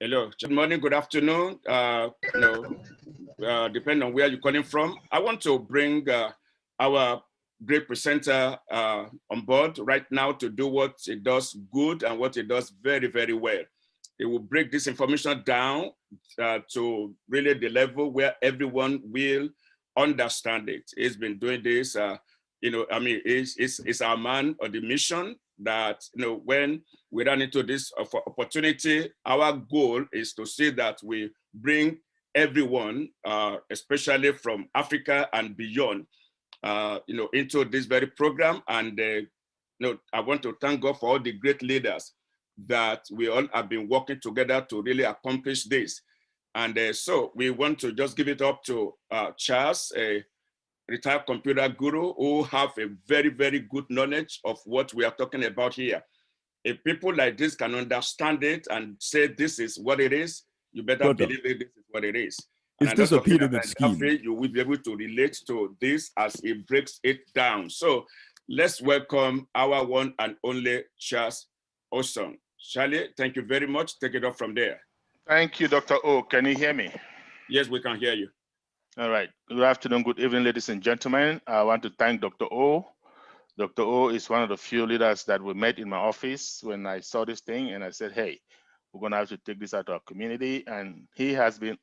Hello. Good morning, good afternoon. Depending on where you're calling from. I want to bring our great presenter on board right now to do what it does good and what it does very, very well. It will break this information down to really the level where everyone will understand it. He's been doing this, it's our man on the mission that, when we run into this opportunity, our goal is to see that we bring everyone, especially from Africa and beyond, into this very program. And I want to thank God for all the great leaders that we all have been working together to really accomplish this. And so we want to just give it up to Charles, a retired computer guru who have a very, very good knowledge of what we are talking about here. If people like this can understand it and say this is what it is, you better believe it, this is what it is. Is this a pyramid scheme? You will be able to relate to this as it breaks it down. So let's welcome our one and only Charles Osong. Charlie, thank you very much. Take it off from there. Thank you, Dr. O. Can you hear me? Yes, we can hear you. All right. Good afternoon, good evening, ladies and gentlemen. I want to thank Dr. O. Dr. O is one of the few leaders that we met in my office when I saw this thing, and I said, hey, we're going to have to take this out to our community. And he has been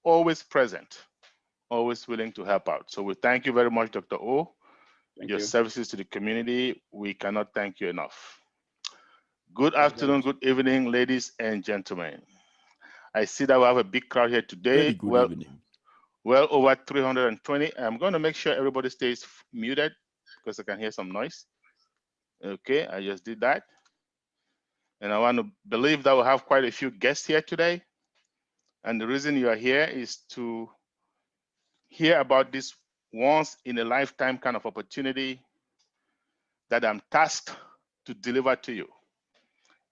always present, always willing to help out. So we thank you very much, Dr. O. Your services to the community, we cannot thank you enough. Good afternoon, good evening, ladies and gentlemen. I see that we have a big crowd here today. Very good evening. Well over 320. I'm going to make sure everybody stays muted because I can hear some noise. Okay, I just did that. And I want to believe that we'll have quite a few guests here today. And the reason you are here is to hear about this once in a lifetime kind of opportunity that I'm tasked to deliver to you.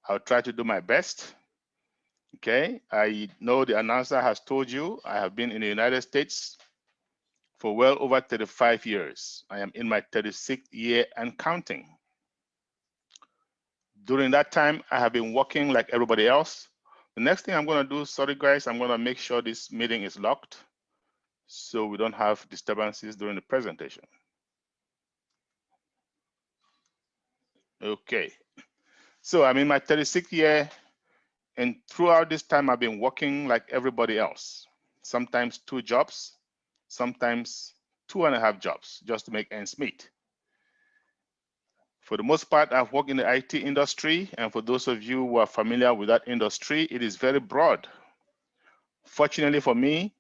I'll try to do my best. Okay, I know the announcer has told you I have been in the United States for well over 35 years. I am in my 36th year and counting. During that time, I have been working like everybody else. The next thing I'm going to do, sorry guys, I'm going to make sure this meeting is locked so we don't have disturbances during the presentation. Okay, so I'm in my 36th year. And throughout this time, I've been working like everybody else, sometimes 2 jobs, sometimes 2.5 jobs, just to make ends meet. For the most part, I've worked in the IT industry. And for those of you who are familiar with that industry, it is very broad. Fortunately for me,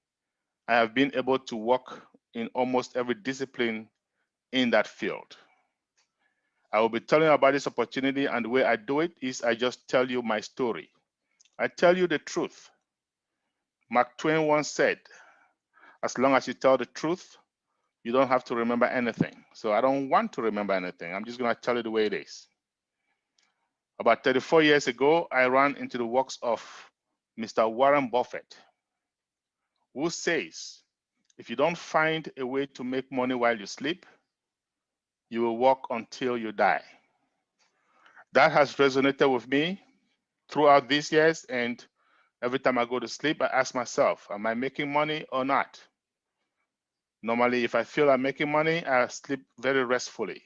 I have been able to work in almost every discipline in that field. I will be telling you about this opportunity, and the way I do it is I just tell you my story. I tell you the truth. Mark Twain once said, as long as you tell the truth, you don't have to remember anything. So I don't want to remember anything. I'm just going to tell you the way it is. About 34 years ago, I ran into the works of Mr. Warren Buffett, who says, if you don't find a way to make money while you sleep, you will work until you die. That has resonated with me throughout these years, and every time I go to sleep, I ask myself, am I making money or not? Normally, if I feel I'm making money, I sleep very restfully.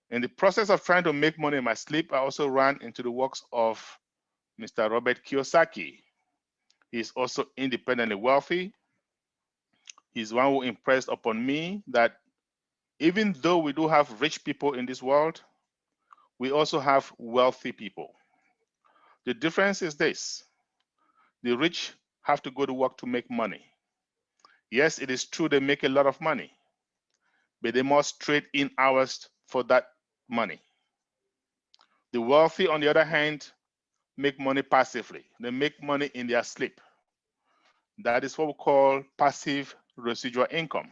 In the process of trying to make money in my sleep, I also ran into the works of Mr. Robert Kiyosaki. He's also independently wealthy. He's one who impressed upon me that even though we do have rich people in this world, we also have wealthy people. The difference is this: the rich have to go to work to make money. Yes, it is true they make a lot of money, but they must trade in hours for that money. The wealthy, on the other hand, make money passively. They make money in their sleep. That is what we call passive residual income.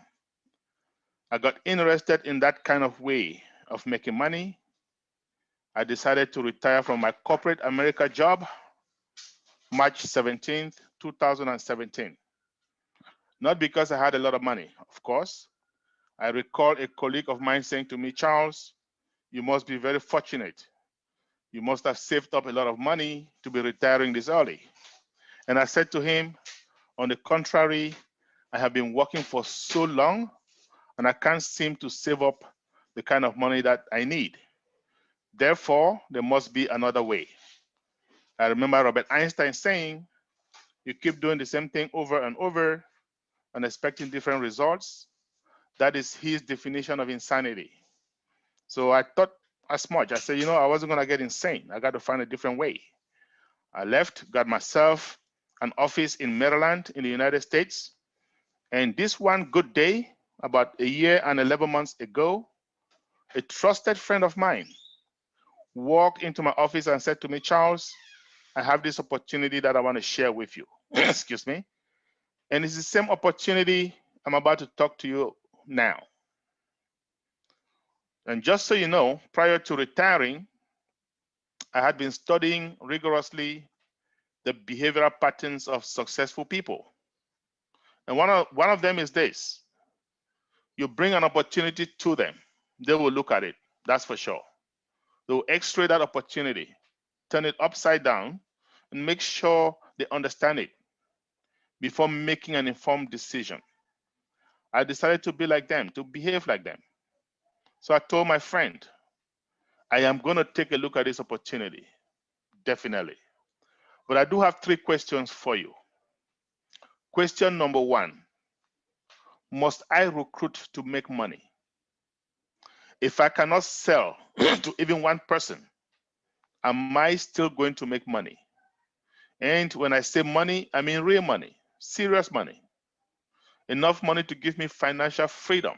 I got interested in that kind of way of making money. I decided to retire from my corporate America job March 17th, 2017. Not because I had a lot of money, of course. I recall a colleague of mine saying to me, Charles, you must be very fortunate You must have saved up a lot of money to be retiring this early. And I said to him, on the contrary, I have been working for so long and I can't seem to save up the kind of money that I need. Therefore, there must be another way. I remember Robert Einstein saying, you keep doing the same thing over and over and expecting different results. That is his definition of insanity. So I thought as much. I said, I wasn't going to get insane. I got to find a different way. I left, got myself an office in Maryland in the United States. And this one good day, about a year and 11 months ago, a trusted friend of mine walked into my office and said to me, Charles, I have this opportunity that I want to share with you. Excuse me. And it's the same opportunity I'm about to talk to you now. And just so you know, prior to retiring, I had been studying rigorously the behavioral patterns of successful people. And one of them is this. You bring an opportunity to them, they will look at it, that's for sure. They will x-ray that opportunity, turn it upside down, and make sure they understand it before making an informed decision. I decided to be like them, to behave like them. So I told my friend, I am going to take a look at this opportunity, definitely. But I do have 3 questions for you. Question number 1, must I recruit to make money? If I cannot sell to even one person, am I still going to make money? And when I say money, I mean real money, serious money, enough money to give me financial freedom.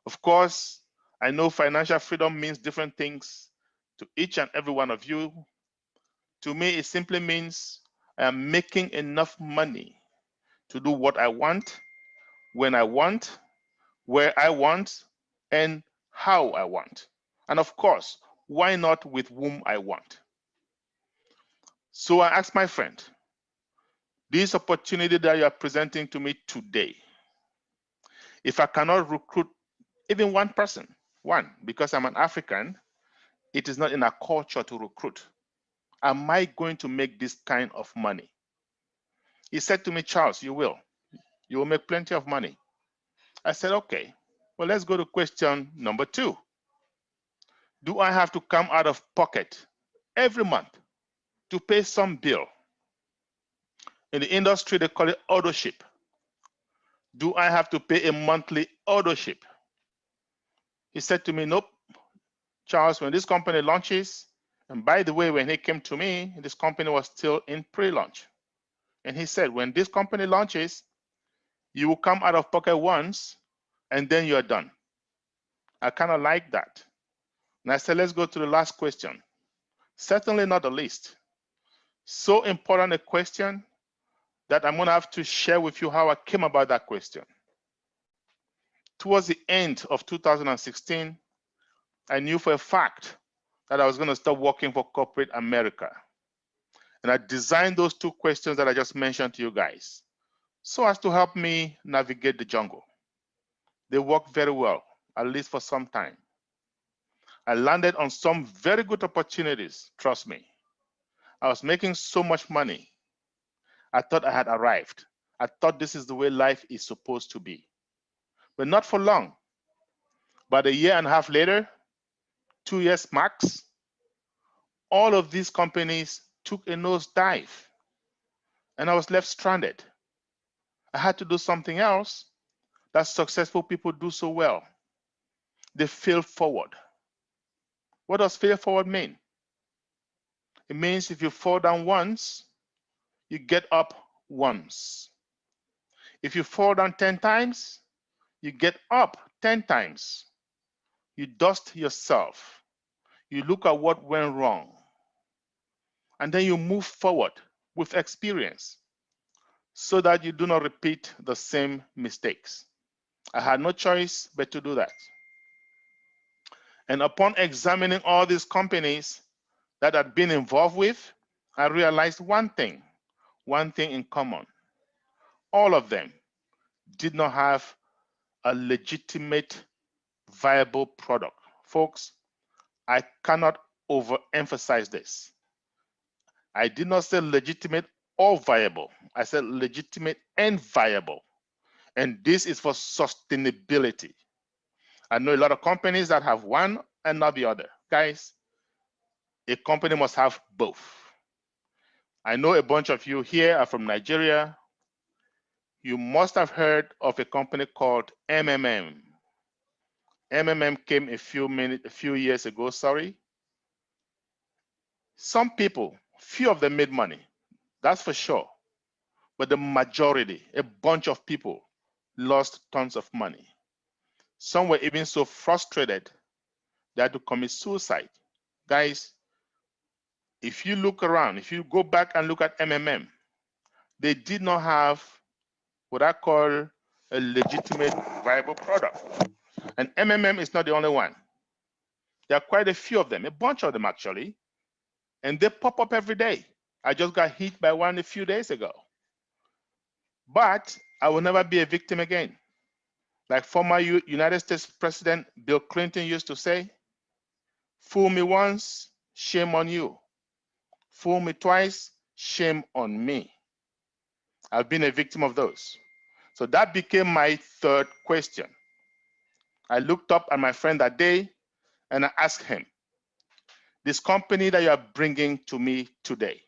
Of course, I know financial freedom means different things to each and every one of you. To me, it simply means I am making enough money to do what I want, when I want, where I want, and how I want. And of course, why not with whom I want? So I asked my friend, this opportunity that you are presenting to me today, if I cannot recruit even one person, because I'm an African, it is not in our culture to recruit. Am I going to make this kind of money? He said to me, Charles, you will. You will make plenty of money. I said, okay, well, let's go to question number 2. Do I have to come out of pocket every month to pay some bill? In the industry, they call it autoship. Do I have to pay a monthly autoship? He said to me, nope, Charles, when this company launches, and by the way, when he came to me, this company was still in pre-launch. And he said, when this company launches, you will come out of pocket once, and then you're done. I kind of like that. And I said, let's go to the last question. Certainly not the least. So important a question that I'm going to have to share with you how I came about that question. Towards the end of 2016, I knew for a fact that I was going to start working for corporate America. And I designed those 2 questions that I just mentioned to you guys so as to help me navigate the jungle. They worked very well, at least for some time. I landed on some very good opportunities, trust me. I was making so much money. I thought I had arrived. I thought this is the way life is supposed to be. But not for long. About a year and a half later, 2 years max, all of these companies took a nosedive and I was left stranded. I had to do something else that successful people do so well. They fail forward. What does fail forward mean? It means if you fall down once, you get up once. If you fall down 10 times, you get up 10 times. You dust yourself. You look at what went wrong. And then you move forward with experience so that you do not repeat the same mistakes. I had no choice but to do that. And upon examining all these companies that I'd been involved with, I realized one thing in common. All of them did not have a legitimate, viable product. Folks, I cannot overemphasize this. I did not say legitimate or viable. I said legitimate and viable. And this is for sustainability. I know a lot of companies that have one and not the other. Guys, a company must have both. I know a bunch of you here are from Nigeria. You must have heard of a company called MMM. MMM came a few years ago, sorry. Some people, few of them made money, that's for sure. But the majority, a bunch of people, lost tons of money. Some were even so frustrated they had to commit suicide. Guys, if you look around, if you go back and look at MMM, they did not have what I call a legitimate viable product. And MMM is not the only one. There are quite a few of them, a bunch of them actually, and they pop up every day. I just got hit by one a few days ago. But I will never be a victim again. Like former United States President Bill Clinton used to say, fool me once, shame on you. Fool me twice, shame on me. I've been a victim of those. So that became my third question. I looked up at my friend that day and I asked him, this company that you are bringing to me today,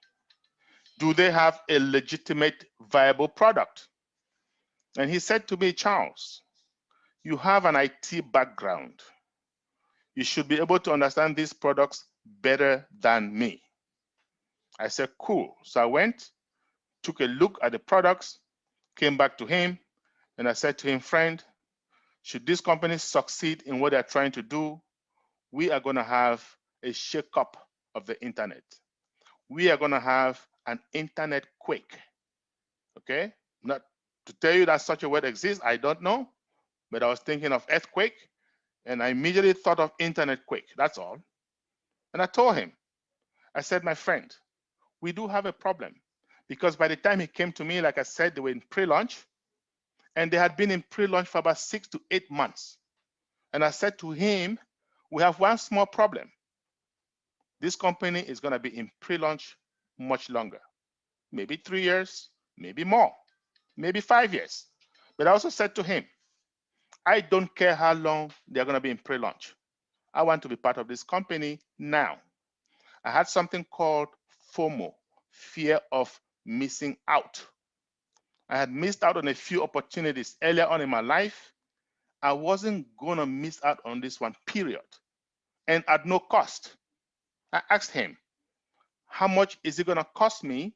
do they have a legitimate, viable product? And he said to me, Charles, you have an IT background. You should be able to understand these products better than me. I said, cool. So I went, took a look at the products, came back to him, and I said to him, friend, should this company succeed in what they're trying to do, we are going to have a shakeup of the internet. We are going to have an internet quake. Okay? Not to tell you that such a word exists, I don't know, but I was thinking of earthquake, and I immediately thought of internet quake. That's all. And I told him, I said, my friend, we do have a problem, because by the time he came to me, like I said, they were in pre-launch, and they had been in pre-launch for about 6 to 8 months. And I said to him, we have one small problem. This company is going to be in pre-launch much longer, maybe 3 years, maybe more, maybe 5 years. But I also said to him, I don't care how long they're going to be in pre-launch. I want to be part of this company now. I had something called FOMO, fear of missing out. I had missed out on a few opportunities earlier on in my life. I wasn't going to miss out on this one, period. And at no cost. I asked him, how much is it going to cost me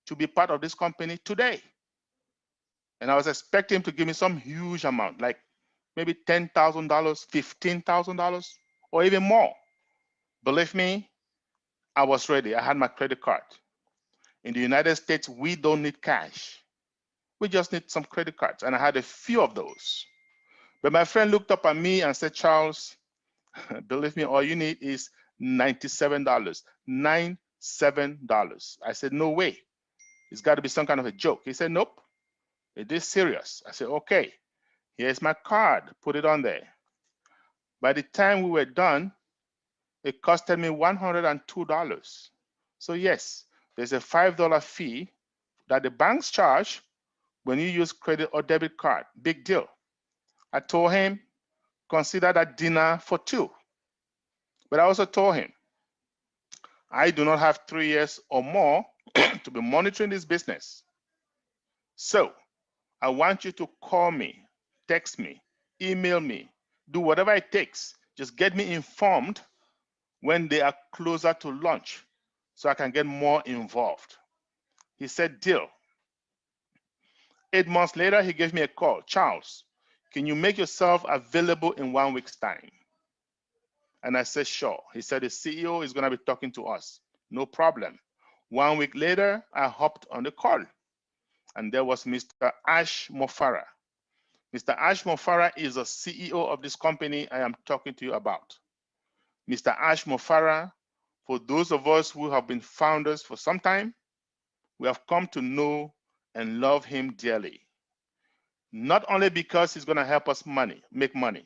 to be part of this company today? And I was expecting him to give me some huge amount, like maybe $10,000, $15,000, or even more. Believe me, I was ready. I had my credit card. In the United States, we don't need cash. We just need some credit cards. And I had a few of those. But my friend looked up at me and said, Charles, believe me, all you need is $97. $97. I said, no way. It's got to be some kind of a joke. He said, nope, it is serious. I said, okay, here's my card. Put it on there. By the time we were done, it costed me $102. So yes, there's a $5 fee that the banks charge when you use credit or debit card. Big deal. I told him, consider that dinner for two. But I also told him, I do not have 3 years or more to be monitoring this business. So I want you to call me, text me, email me, do whatever it takes. Just get me informed when they are closer to launch so I can get more involved. He said, deal. 8 months later, he gave me a call. Charles, can you make yourself available in 1 week's time? And I said, sure. He said, the CEO is going to be talking to us. No problem. 1 week later, I hopped on the call. And there was Mr. Ash Mofara. Mr. Ash Mofara is the CEO of this company I am talking to you about. Mr. Ash Mofara, for those of us who have been founders for some time, we have come to know and love him dearly. Not only because he's going to help us make money,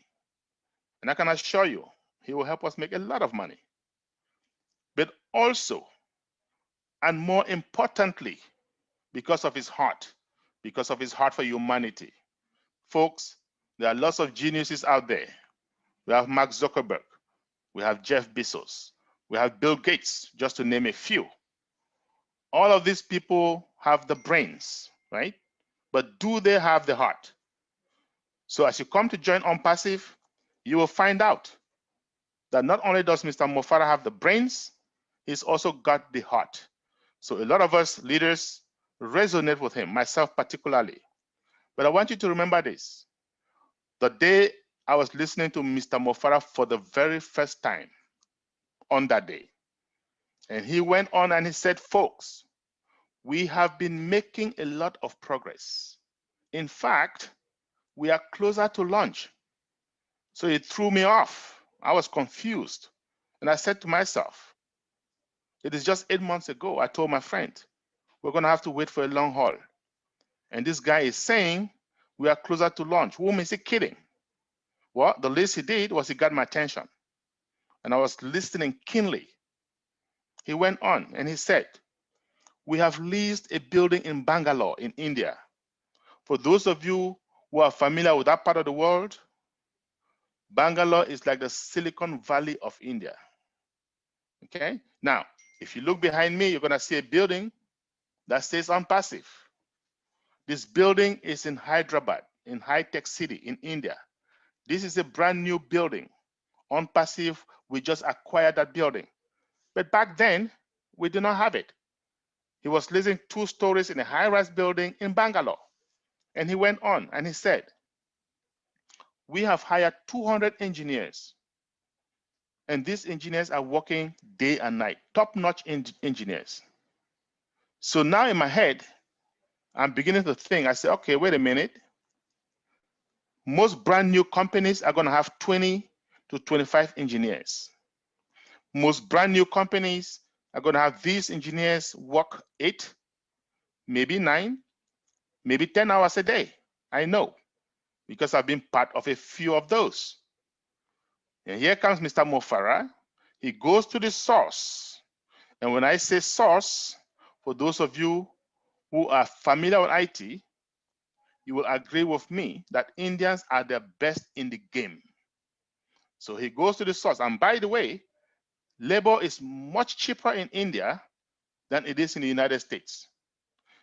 and I can assure you, he will help us make a lot of money. but also, and more importantly, because of his heart for humanity. Folks, there are lots of geniuses out there. We have Mark Zuckerberg, we have Jeff Bezos, we have Bill Gates, just to name a few. All of these people have the brains, right? But do they have the heart? So as you come to join ONPASSIVE, you will find out that not only does Mr. Mo Farah have the brains, he's also got the heart. So a lot of us leaders resonate with him, myself particularly. But I want you to remember this. The day I was listening to Mr. Mo Farah for the very first time on that day, and he went on and he said, folks, we have been making a lot of progress. In fact, we are closer to launch. So it threw me off. I was confused. And I said to myself, it is just 8 months ago, I told my friend, we're going to have to wait for a long haul. And this guy is saying we are closer to launch. Whom is he kidding? Well, the least he did was he got my attention. And I was listening keenly. He went on and he said, we have leased a building in Bangalore in India. For those of you who are familiar with that part of the world, Bangalore is like the Silicon Valley of India. Okay? Now, if you look behind me, you're going to see a building that says ONPASSIVE. This building is in Hyderabad, in high-tech city in India. This is a brand new building. ONPASSIVE, we just acquired that building. But back then, we did not have it. He was leasing 2 stories in a high-rise building in Bangalore. And he went on and he said, we have hired 200 engineers. And these engineers are working day and night, top-notch engineers. So now in my head, I'm beginning to think, I say, okay, wait a minute. Most brand new companies are going to have 20 to 25 engineers. Most brand new companies are going to have these engineers work 8, maybe 9, maybe 10 hours a day. I know, because I've been part of a few of those. And here comes Mr. Mo Farah. He goes to the source. And when I say source, for those of you who are familiar with IT, you will agree with me that Indians are the best in the game. So he goes to the source. And by the way, labor is much cheaper in India than it is in the United States.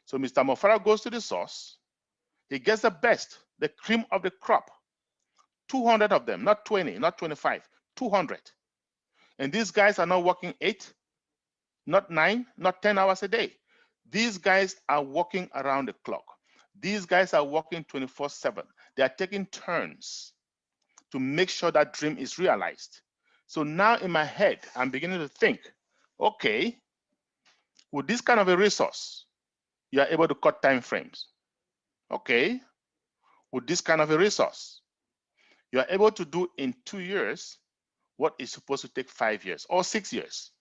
So Mr. Mo Farah goes to the source. He gets the best, the cream of the crop. 200 of them, not 20, not 25, 200. And these guys are not working 8, not 9, not 10 hours a day. These guys are working around the clock. These guys are working 24/7. They are taking turns to make sure that dream is realized. So now in my head, I'm beginning to think, okay, with this kind of a resource, you are able to cut time frames. Okay, with this kind of a resource, you are able to do in 2 years what is supposed to take 5 years or 6 years.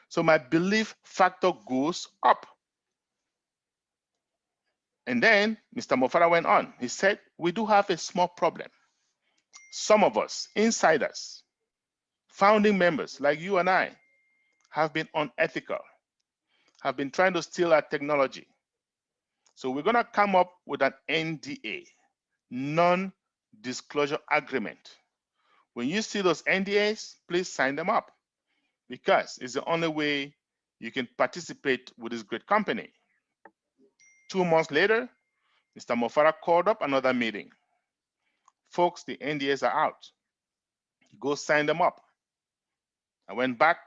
So my belief factor goes up. And then Mr. Mo Farah went on. He said, we do have a small problem. Some of us, insiders, founding members like you and I, have been unethical, have been trying to steal our technology. So we're going to come up with an NDA, non-disclosure agreement. When you see those NDAs, please sign them up, because it's the only way you can participate with this great company. 2 months later, Mr. Mo Farah called up another meeting. Folks, the NDAs are out. Go sign them up. I went back,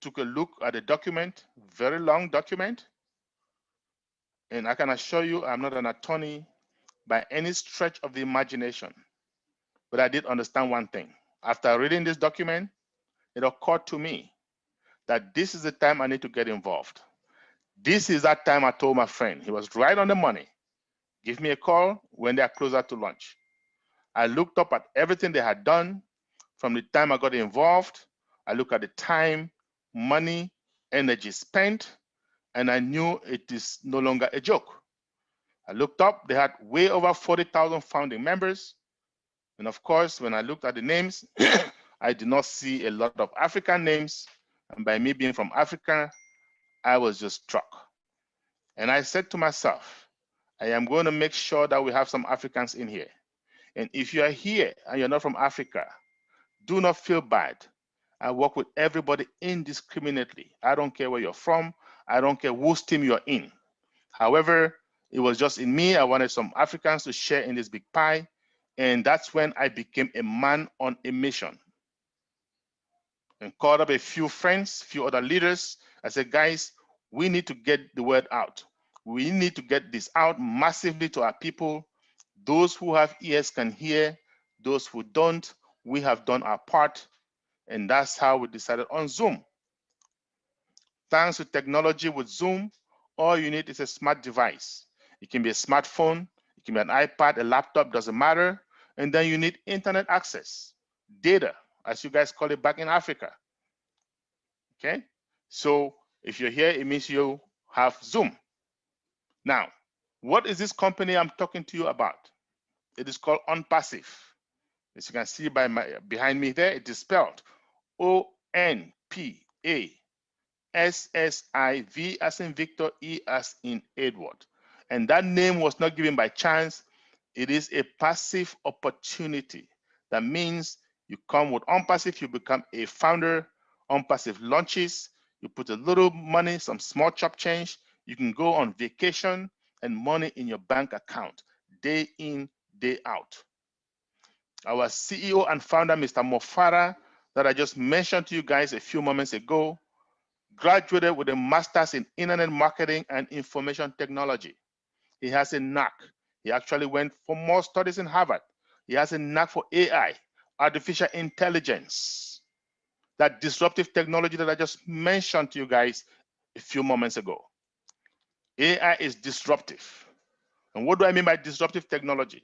took a look at the document, very long document. And I can assure you, I'm not an attorney by any stretch of the imagination. But I did understand one thing. After reading this document, it occurred to me that this is the time I need to get involved. This is that time I told my friend. He was right on the money. Give me a call when they are closer to launch. I looked up at everything they had done from the time I got involved. I looked at the time, money, energy spent, and I knew it is no longer a joke. I looked up, they had way over 40,000 founding members. And of course, when I looked at the names, I did not see a lot of African names, And by me being from Africa, I was just struck. And I said to myself, I am going to make sure that we have some Africans in here. And if you are here and you're not from Africa, do not feel bad. I work with everybody indiscriminately. I don't care where you're from. I don't care whose team you're in. However, it was just in me. I wanted some Africans to share in this big pie. And that's when I became a man on a mission. And called up a few friends, few other leaders. I said, guys, we need to get the word out. We need to get this out massively to our people. Those who have ears can hear. Those who don't, we have done our part. And that's how we decided on Zoom. Thanks to technology with Zoom, all you need is a smart device. It can be a smartphone, it can be an iPad, a laptop, doesn't matter. And then you need internet access, data, as you guys call it back in Africa. Okay, so if you're here, it means you have Zoom. Now, what is this company I'm talking to you about? It is called ONPASSIVE. As you can see behind me there, it is spelled ONPASSIVE as in Victor, E as in Edward. And that name was not given by chance. It is a passive opportunity. That means you come with ONPASSIVE, you become a founder. ONPASSIVE launches, you put a little money, some small chop change, you can go on vacation and money in your bank account, day in, day out. Our CEO and founder, Mr. Mofara, that I just mentioned to you guys a few moments ago, graduated with a master's in internet marketing and information technology. He has a knack. He actually went for more studies in Harvard. He has a knack for AI, artificial intelligence, that disruptive technology that I just mentioned to you guys a few moments ago. AI is disruptive. And what do I mean by disruptive technology?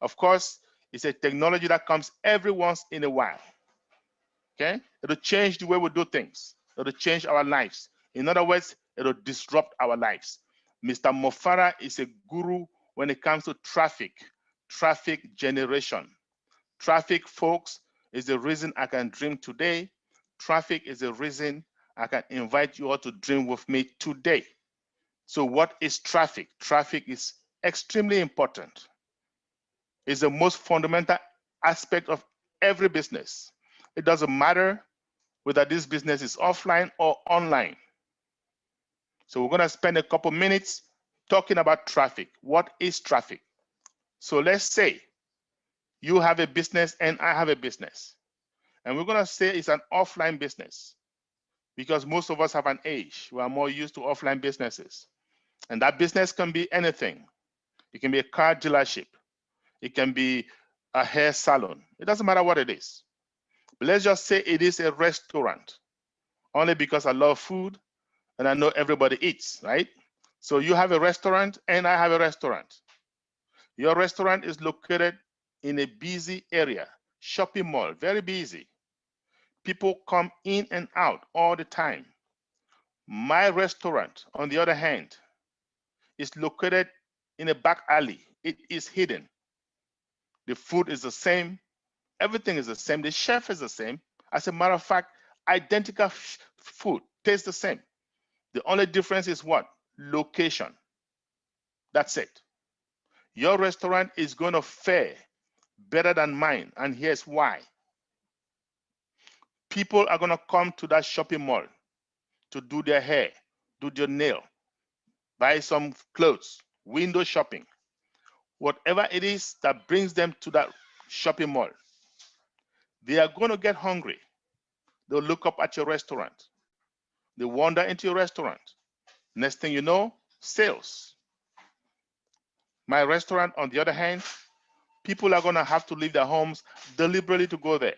Of course, it's a technology that comes every once in a while. Okay? It'll change the way we do things. It'll change our lives. In other words, it'll disrupt our lives. Mr. Mofara is a guru when it comes to traffic generation. Traffic, folks, is the reason I can dream today. Traffic is the reason I can invite you all to dream with me today. So what is traffic? Traffic is extremely important. It's the most fundamental aspect of every business. It doesn't matter whether this business is offline or online. So we're going to spend a couple minutes talking about traffic. What is traffic? So let's say you have a business and I have a business. And we're going to say it's an offline business because most of us have an age. We are more used to offline businesses. And that business can be anything. It can be a car dealership. It can be a hair salon. It doesn't matter what it is. But let's just say it is a restaurant, only because I love food and I know everybody eats, right? So you have a restaurant and I have a restaurant. Your restaurant is located in a busy area, shopping mall, very busy. People come in and out all the time. My restaurant, on the other hand, is located in a back alley. It is hidden. The food is the same. Everything is the same. The chef is the same. As a matter of fact, identical food tastes the same. The only difference is what? Location. That's it. Your restaurant is going to fare better than mine, and here's why. People are going to come to that shopping mall to do their hair, do their nail, buy some clothes, window shopping, whatever it is that brings them to that shopping mall. They are going to get hungry. They'll look up at your restaurant. They wander into your restaurant. Next thing you know, sales. My restaurant, on the other hand, people are going to have to leave their homes deliberately to go there.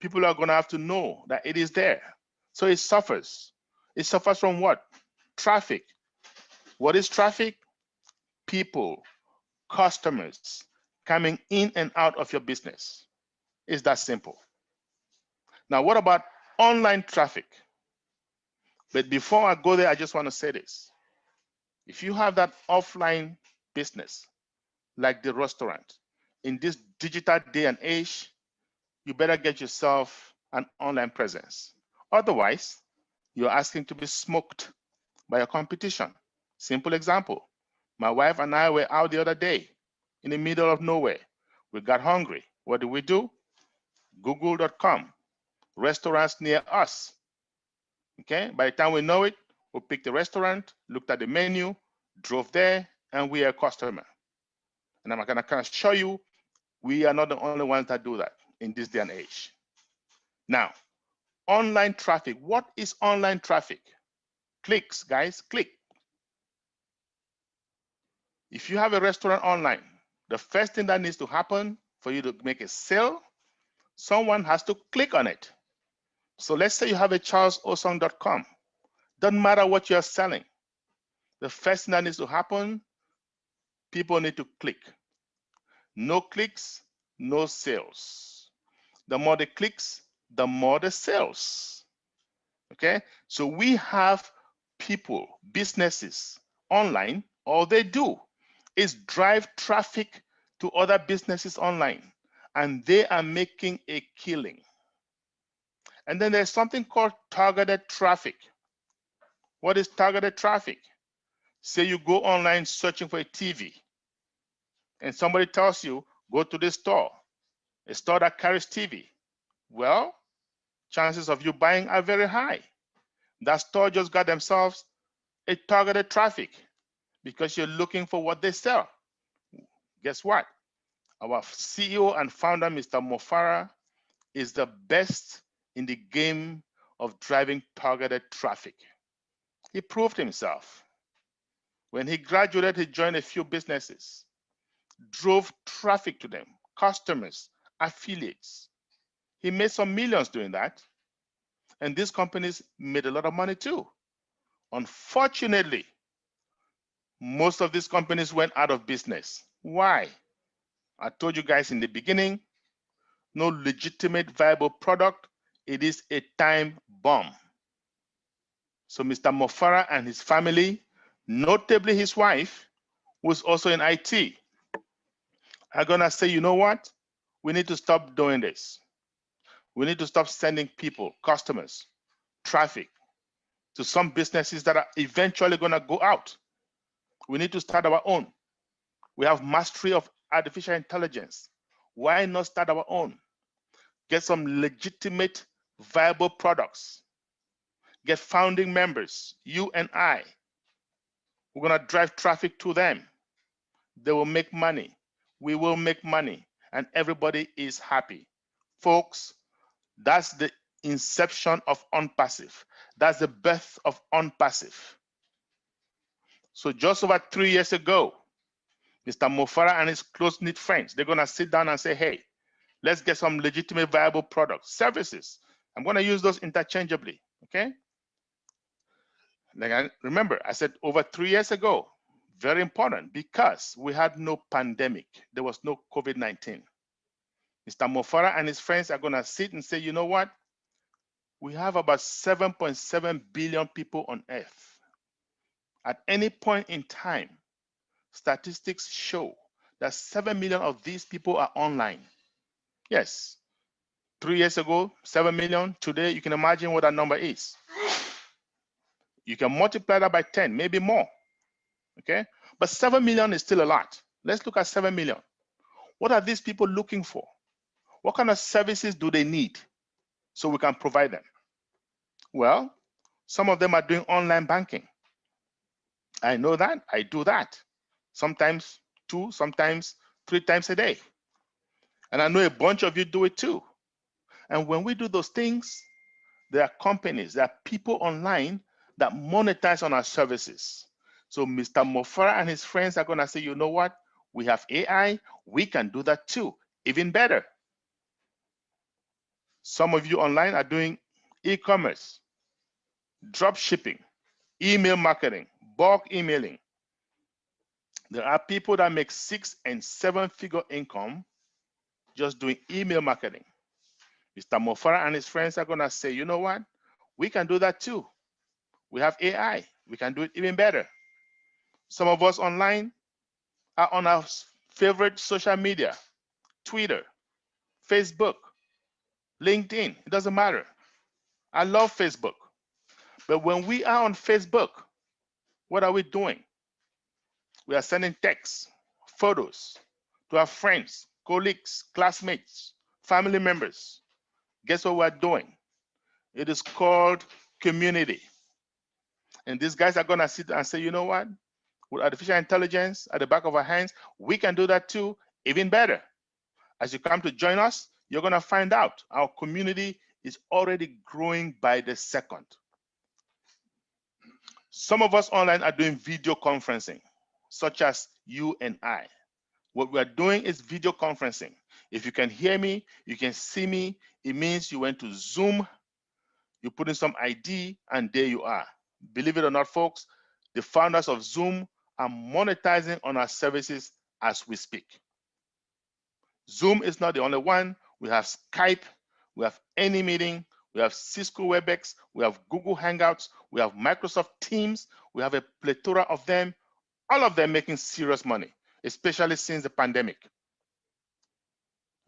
People are going to have to know that it is there. So it suffers. It suffers from what? Traffic. What is traffic? People, customers coming in and out of your business. It's that simple. Now, what about online traffic? But before I go there, I just want to say this. If you have that offline business, like the restaurant, in this digital day and age, you better get yourself an online presence. Otherwise, you're asking to be smoked by your competition. Simple example. My wife and I were out the other day in the middle of nowhere. We got hungry. What do? Google.com, restaurants near us. Okay, by the time we know it, we picked the restaurant, looked at the menu, drove there, and we are a customer. And I'm gonna kind of show you, we are not the only ones that do that in this day and age. Now, online traffic. What is online traffic? Clicks, guys, click. If you have a restaurant online, the first thing that needs to happen for you to make a sale, someone has to click on it. So let's say you have a charlesosong.com. Doesn't matter what you're selling. The first thing that needs to happen, people need to click. No clicks, no sales. The more the clicks, the more the sales. Okay, so we have people, businesses online, all they do is drive traffic to other businesses online, and they are making a killing. And then there's something called targeted traffic. What is targeted traffic? Say you go online searching for a TV, and somebody tells you, go to this store, a store that carries TV. Well, chances of you buying are very high. That store just got themselves a targeted traffic because you're looking for what they sell. Guess what? Our CEO and founder, Mr. Mo Farah, is the best in the game of driving targeted traffic. He proved himself. When he graduated, he joined a few businesses, drove traffic to them, customers, affiliates. He made some millions doing that. And these companies made a lot of money too. Unfortunately, most of these companies went out of business. Why? I told you guys in the beginning, no legitimate viable product. It is a time bomb. So Mr. Mo Farah and his family, notably his wife, who's also in IT, are gonna say, you know what? We need to stop doing this. We need to stop sending people, customers, traffic to some businesses that are eventually gonna go out. We need to start our own. We have mastery of artificial intelligence. Why not start our own? Get some legitimate, viable products. Get founding members, you and I. We're gonna drive traffic to them. They will make money. We will make money, and everybody is happy. Folks, that's the inception of ONPASSIVE. That's the birth of ONPASSIVE. So just over 3 years ago, Mr. Mo Farah and his close-knit friends, they're gonna sit down and say, hey, let's get some legitimate, viable products, services. I'm gonna use those interchangeably, okay? Like remember, I said over 3 years ago, very important because we had no pandemic. There was no COVID-19. Mr. Mo Farah and his friends are gonna sit and say, you know what? We have about 7.7 billion people on Earth. At any point in time, statistics show that 7 million of these people are online. Yes, 3 years ago, 7 million. Today, you can imagine what that number is. You can multiply that by 10, maybe more. Okay, but 7 million is still a lot. Let's look at 7 million. What are these people looking for? What kind of services do they need so we can provide them? Well, some of them are doing online banking. I know that, I do that. Sometimes 2, sometimes 3 times a day. And I know a bunch of you do it too. And when we do those things, there are companies, there are people online that monetize on our services. So Mr. Mo Farah and his friends are gonna say, you know what? We have AI, we can do that too, even better. Some of you online are doing e-commerce, drop shipping, email marketing, bulk emailing. There are people that make 6- and 7-figure income just doing email marketing. Mr. Mo Farah and his friends are gonna say, you know what? We can do that too. We have AI, we can do it even better. Some of us online are on our favorite social media, Twitter, Facebook, LinkedIn, it doesn't matter. I love Facebook. But when we are on Facebook, what are we doing? We are sending texts, photos to our friends, colleagues, classmates, family members. Guess what we're doing? It is called community. And these guys are going to sit and say, you know what? With artificial intelligence at the back of our hands, we can do that too, even better. As you come to join us, you're going to find out our community is already growing by the second. Some of us online are doing video conferencing, such as you and I. What we're doing is video conferencing. If you can hear me, you can see me, it means you went to Zoom, you put in some ID, and there you are. Believe it or not, folks, the founders of Zoom are monetizing on our services as we speak. Zoom is not the only one. We have Skype, we have AnyMeeting, we have Cisco WebEx, we have Google Hangouts, we have Microsoft Teams, we have a plethora of them, all of them making serious money, especially since the pandemic.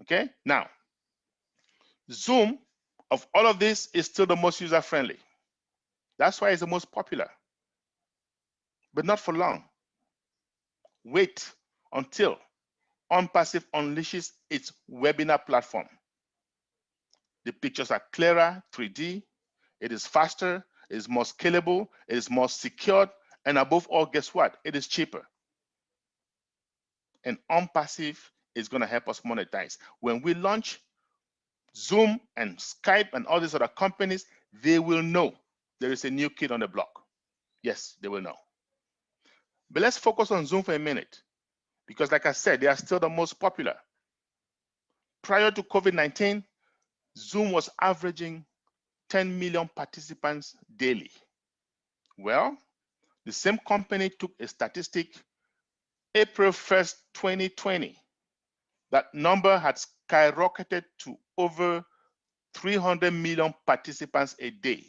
Okay, now, Zoom, of all of this, is still the most user-friendly. That's why it's the most popular, but not for long. Wait until ONPASSIVE unleashes its webinar platform. The pictures are clearer, 3D, it is faster, it is more scalable, it is more secured, and above all, guess what? It is cheaper. And ONPASSIVE is going to help us monetize. When we launch Zoom and Skype and all these other companies, they will know there is a new kid on the block. Yes, they will know. But let's focus on Zoom for a minute, because like I said, they are still the most popular. Prior to COVID-19, Zoom was averaging 10 million participants daily. Well, the same company took a statistic, April 1st, 2020. That number had skyrocketed to over 300 million participants a day.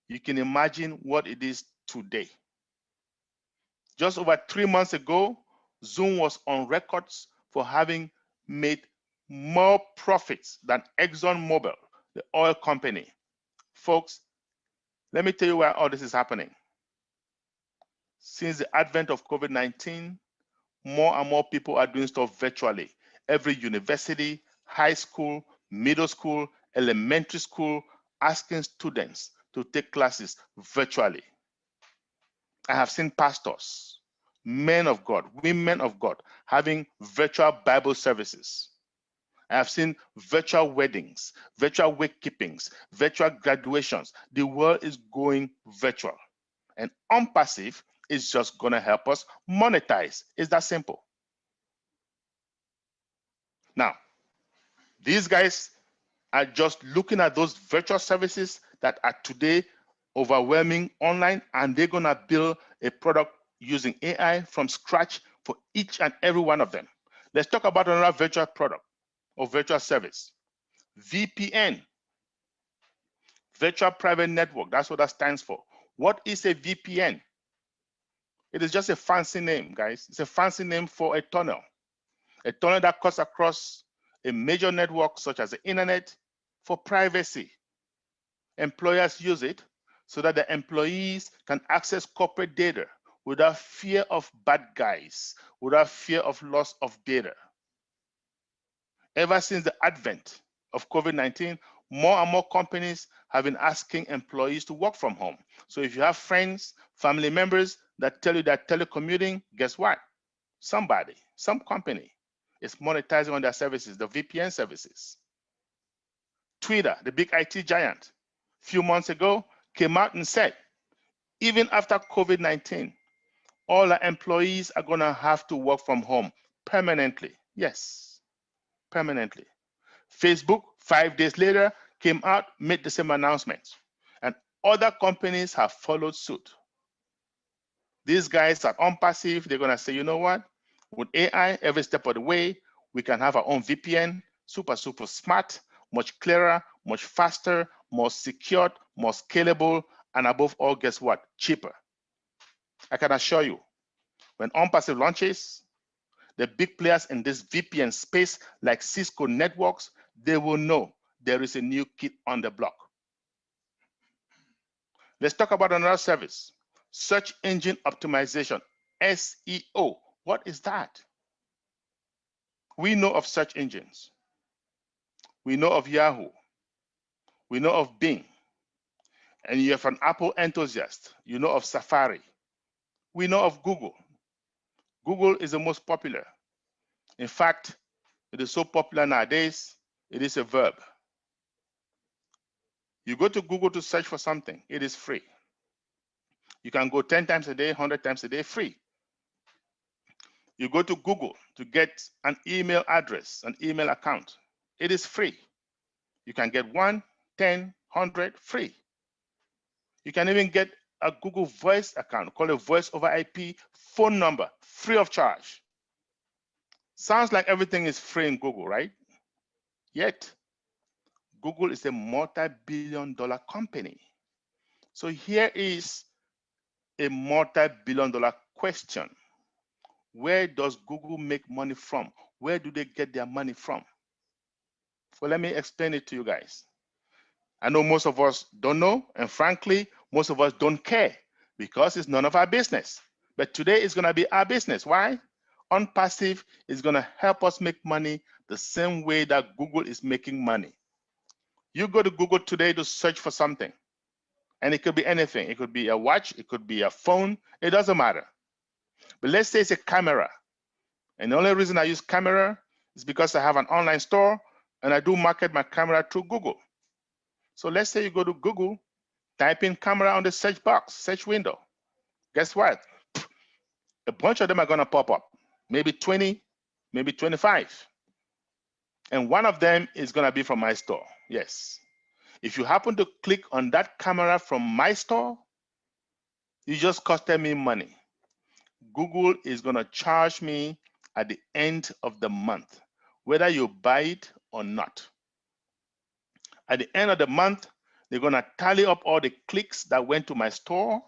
You can imagine what it is today. Just over 3 months ago, Zoom was on records for having made more profits than ExxonMobil, the oil company. Folks, let me tell you why all this is happening. Since the advent of COVID-19, more and more people are doing stuff virtually. Every university, high school, middle school, elementary school, asking students to take classes virtually. I have seen pastors, men of God, women of God, having virtual Bible services. I have seen virtual weddings, virtual wake keepings, virtual graduations. The world is going virtual. And ONPASSIVE is just going to help us monetize. It's that simple. Now, these guys are just looking at those virtual services that are today overwhelming online, and they're going to build a product using AI from scratch for each and every one of them. Let's talk about another virtual product or virtual service. VPN, virtual private network. That's what that stands for. What is a VPN? It is just a fancy name, guys. It's a fancy name for a tunnel that cuts across a major network such as the internet for privacy. Employers use it so that the employees can access corporate data without fear of bad guys, without fear of loss of data. Ever since the advent of COVID-19, more and more companies have been asking employees to work from home. So if you have friends, family members that tell you they're telecommuting, guess what? Somebody, some company is monetizing on their services, the VPN services. Twitter, the big IT giant, a few months ago came out and said, even after COVID-19, all our employees are going to have to work from home permanently. Yes, permanently. Facebook, 5 days later, came out, made the same announcement, and other companies have followed suit. These guys at ONPASSIVE, they're going to say, you know what? With AI, every step of the way, we can have our own VPN, super smart, much clearer, much faster, more secured, more scalable, and above all, guess what? Cheaper. I can assure you, when ONPASSIVE launches, the big players in this VPN space, like Cisco Networks, they will know there is a new kid on the block. Let's talk about another service, search engine optimization, SEO. What is that? We know of search engines. We know of Yahoo. We know of Bing. And you have an Apple enthusiast. You know of Safari. We know of Google. Google is the most popular. In fact, it is so popular nowadays, it is a verb. You go to Google to search for something, it is free. You can go 10 times a day, 100 times a day, free. You go to Google to get an email address, an email account, it is free. You can get 1, 10, 100, free. You can even get a Google Voice account, called a Voice over IP phone number, free of charge. Sounds like everything is free in Google, right? Yet, Google is a multi-billion-dollar company. So here is a multi-billion-dollar question. Where does Google make money from? Where do they get their money from? Well, let me explain it to you guys. I know most of us don't know, and frankly, most of us don't care because it's none of our business. But today is going to be our business. Why? ONPASSIVE is going to help us make money the same way that Google is making money. You go to Google today to search for something, and it could be anything. It could be a watch, it could be a phone, it doesn't matter. But let's say it's a camera, and the only reason I use camera is because I have an online store and I do market my camera through Google. So let's say you go to Google, type in camera on the search box, search window. Guess what? A bunch of them are going to pop up, maybe 20, maybe 25. And one of them is going to be from my store. Yes. If you happen to click on that camera from my store, you just costed me money. Google is going to charge me at the end of the month, whether you buy it or not. At the end of the month, they're going to tally up all the clicks that went to my store,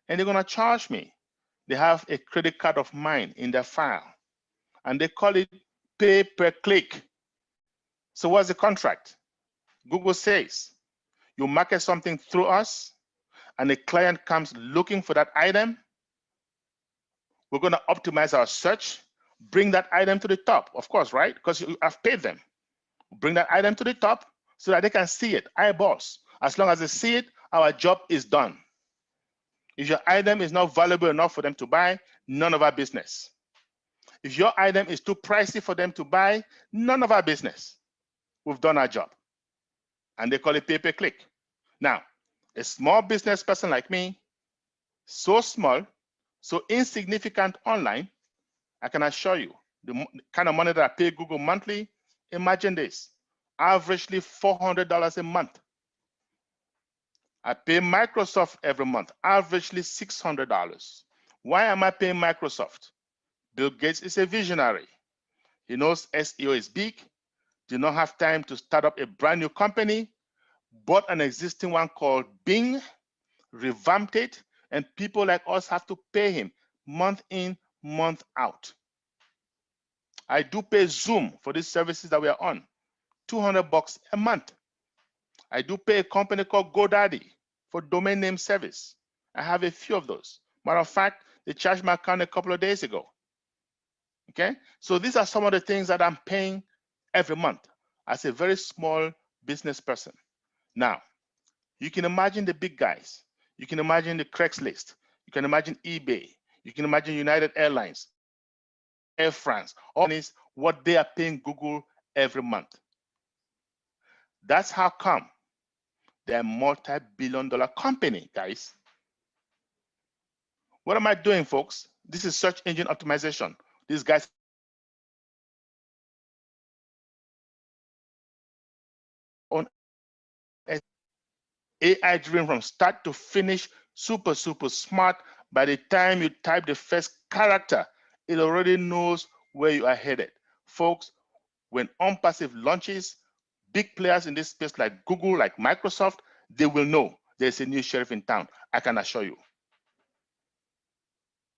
and they're going to charge me. They have a credit card of mine in their file, and they call it pay per click. So what's the contract? Google says, you market something through us, and a client comes looking for that item. We're going to optimize our search, bring that item to the top, of course, right? Because I've paid them. Bring that item to the top so that they can see it, eyeballs. As long as they see it, our job is done. If your item is not valuable enough for them to buy, none of our business. If your item is too pricey for them to buy, none of our business. We've done our job. And they call it pay per click. Now, a small business person like me, so small, so insignificant online, I can assure you, the kind of money that I pay Google monthly, imagine this, averagely $400 a month. I pay Microsoft every month, averagely $600. Why am I paying Microsoft? Bill Gates is a visionary. He knows SEO is big, did not have time to start up a brand new company, bought an existing one called Bing, revamped it, and people like us have to pay him month in, month out. I do pay Zoom for these services that we are on, $200 a month. I do pay a company called GoDaddy for domain name service. I have a few of those. Matter of fact, they charged my account a couple of days ago. Okay, so these are some of the things that I'm paying every month as a very small business person. Now, you can imagine the big guys. You can imagine the Craigslist. You can imagine eBay. You can imagine United Airlines, Air France, all these, what they are paying Google every month. That's how come they're a multi-billion-dollar company, guys. What am I doing, folks? This is search engine optimization. These guys on AI driven from start to finish, super smart. By the time you type the first character, it already knows where you are headed. Folks, when ONPASSIVE launches, big players in this space like Google, like Microsoft, they will know there's a new sheriff in town. I can assure you.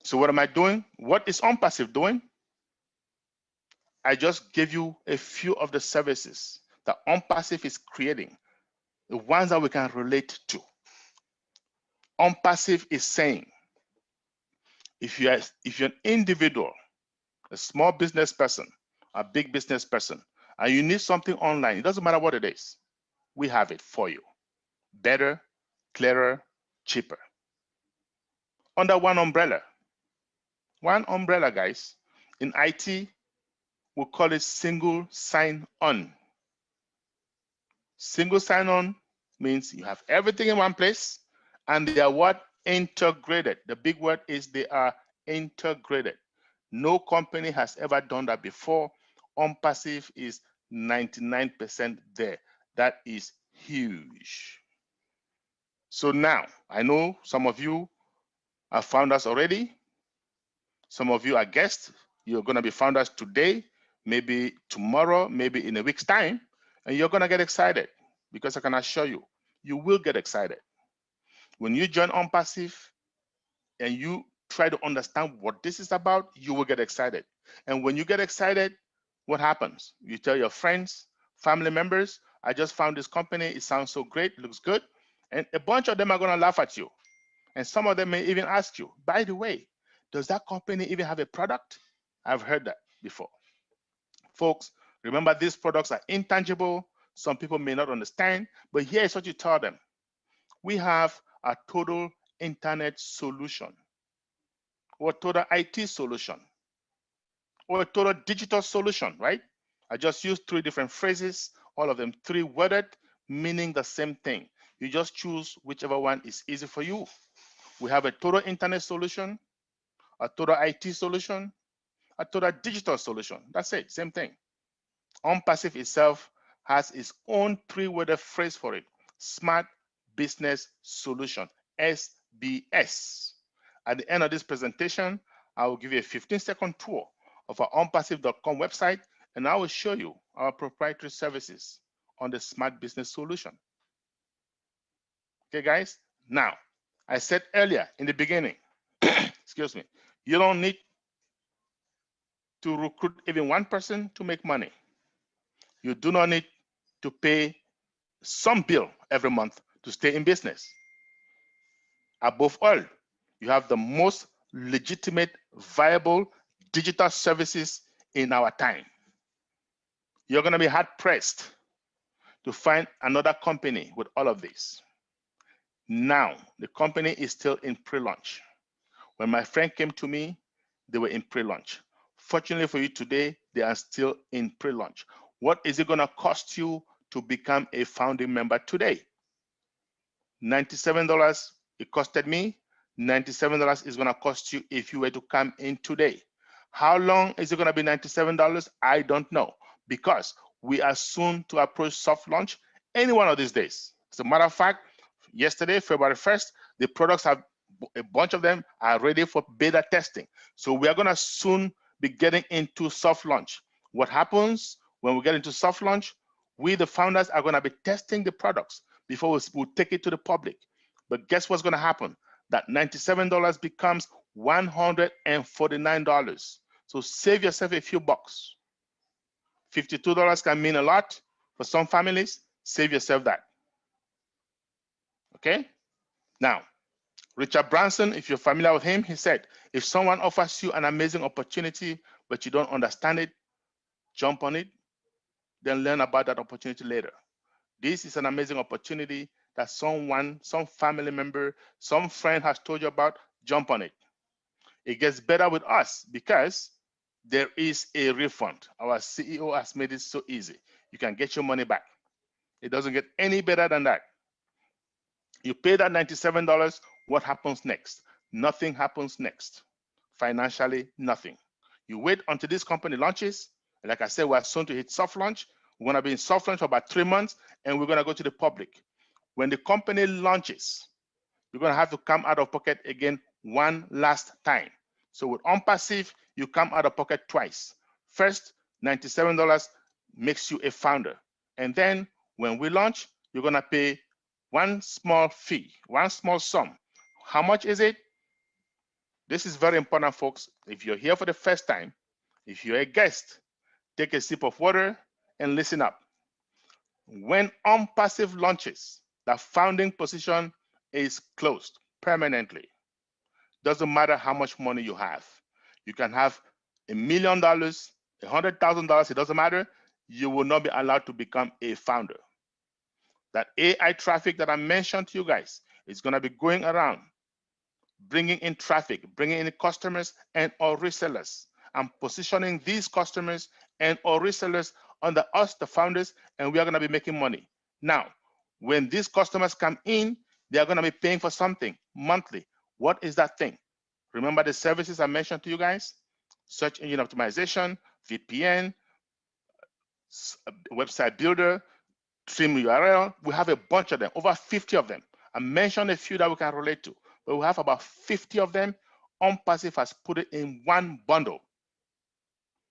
So what am I doing? What is ONPASSIVE doing? I just gave you a few of the services that ONPASSIVE is creating, the ones that we can relate to. ONPASSIVE is saying, if you're an individual, a small business person, a big business person, and you need something online, it doesn't matter what it is, we have it for you. Better, clearer, cheaper. Under one umbrella. One umbrella, guys. In IT, we call it single sign-on. Single sign-on means you have everything in one place, and they are what? Integrated. The big word is they are integrated. No company has ever done that before. ONPASSIVE is 99% there. That is huge. So now, I know some of you are founders already. Some of you are guests. You're going to be founders today, maybe tomorrow, maybe in a week's time, and you're going to get excited because I can assure you, you will get excited. When you join ONPASSIVE and you try to understand what this is about, you will get excited. And when you get excited, what happens? You tell your friends, family members, I just found this company. It sounds so great, looks good. And a bunch of them are going to laugh at you. And some of them may even ask you, by the way, does that company even have a product? I've heard that before. Folks, remember these products are intangible. Some people may not understand, but here's what you tell them. We have a total internet solution, or a total IT solution, or a total digital solution, right? I just used 3 different phrases, all of them 3 worded, meaning the same thing. You just choose whichever one is easy for you. We have a total internet solution, a total IT solution, a total digital solution. That's it, same thing. ONPASSIVE itself has its own 3-worded phrase for it. Smart Business Solution, SBS. At the end of this presentation, I will give you a 15-second tour of our ONPASSIVE.com website, and I will show you our proprietary services on the Smart Business Solution. Okay, guys? Now, I said earlier in the beginning, excuse me, you don't need to recruit even one person to make money. You do not need to pay some bill every month to stay in business. Above all, you have the most legitimate, viable digital services in our time. You're going to be hard pressed to find another company with all of this. Now, the company is still in pre-launch. When my friend came to me, they were in pre-launch. Fortunately for you today, they are still in pre-launch. What is it going to cost you to become a founding member today? $97 it costed me. $97 is going to cost you if you were to come in today. How long is it going to be $97? I don't know, because we are soon to approach soft launch any one of these days. As a matter of fact, yesterday, February 1st, the products have, a bunch of them are ready for beta testing. So we are going to soon be getting into soft launch. What happens when we get into soft launch? We, the founders, are going to be testing the products before we'll take it to the public. But guess what's going to happen? That $97 becomes $149. So save yourself a few bucks. $52 can mean a lot for some families. Save yourself that. Okay? Now, Richard Branson, if you're familiar with him, he said, if someone offers you an amazing opportunity, but you don't understand it, jump on it, then learn about that opportunity later. This is an amazing opportunity that someone, some family member, some friend has told you about. Jump on it. It gets better with us because there is a refund. Our CEO has made it so easy. You can get your money back. It doesn't get any better than that. You pay that $97, what happens next? Nothing happens next. Financially, nothing. You wait until this company launches. Like I said, we're soon to hit soft launch. We're going to be in soft launch for about 3 months, and we're going to go to the public. When the company launches, you're going to have to come out of pocket again one last time. So with ONPASSIVE, you come out of pocket twice. First, $97 makes you a founder. And then when we launch, you're going to pay one small fee, one small sum. How much is it? This is very important, folks. If you're here for the first time, if you're a guest, take a sip of water and listen up. When ONPASSIVE launches, the founding position is closed. permanently. Doesn't matter how much money you have. You can have $1 million, $100,000, it doesn't matter. You will not be allowed to become a founder. That AI traffic that I mentioned to you guys is going to be going around, bringing in traffic, bringing in customers and or resellers, and positioning these customers and or resellers under us, the founders, and we are going to be making money. Now, when these customers come in, they are going to be paying for something monthly. What is that thing? Remember the services I mentioned to you guys? Search engine optimization, VPN, website builder, trim URL. We have a bunch of them, over 50 of them. I mentioned a few that we can relate to, but we have about 50 of them. ONPASSIVE has put it in one bundle.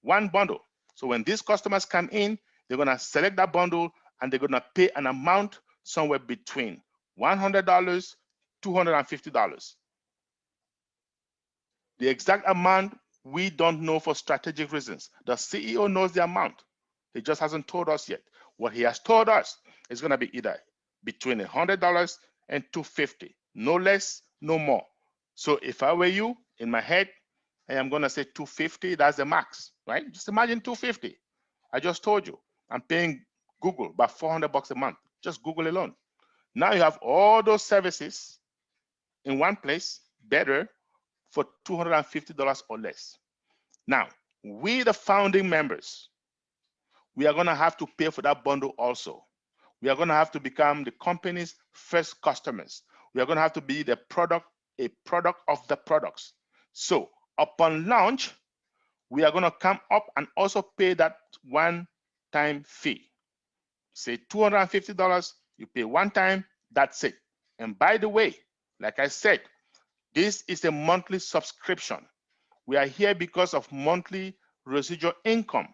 One bundle. So when these customers come in, they're going to select that bundle and they're going to pay an amount somewhere between $100, $250. The exact amount we don't know for strategic reasons. The CEO knows the amount. He just hasn't told us yet. What he has told us is going to be either between $100 and $250, no less, no more. So if I were you, in my head, I am going to say $250. That's the max, right? Just imagine $250. I just told you, I'm paying Google about $400 a month. Just Google alone. Now you have all those services in one place, better, for $250 or less. Now, we, the founding members, we are going to have to pay for that bundle also. We are going to have to become the company's first customers. We are going to have to be the product, a product of the products. So upon launch, we are going to come up and also pay that one-time fee. Say $250, you pay one time, that's it. And by the way, like I said, this is a monthly subscription. We are here because of monthly residual income.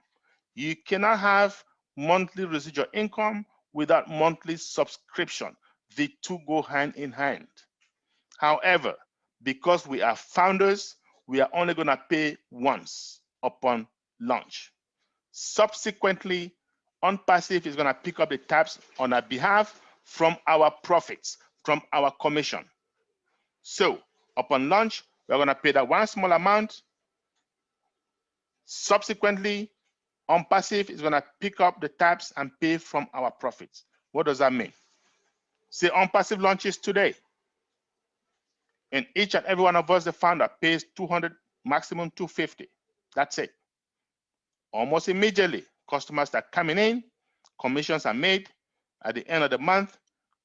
You cannot have monthly residual income without monthly subscription. The two go hand in hand. However, because we are founders, we are only going to pay once upon launch. Subsequently, ONPASSIVE is going to pick up the tabs on our behalf from our profits, from our commission. So upon launch, we're going to pay that one small amount. Subsequently, ONPASSIVE is going to pick up the tabs and pay from our profits. What does that mean? Say ONPASSIVE launches today, and each and every one of us, the founder, pays $200, maximum $250. That's it. Almost immediately, customers start coming in, commissions are made. At the end of the month,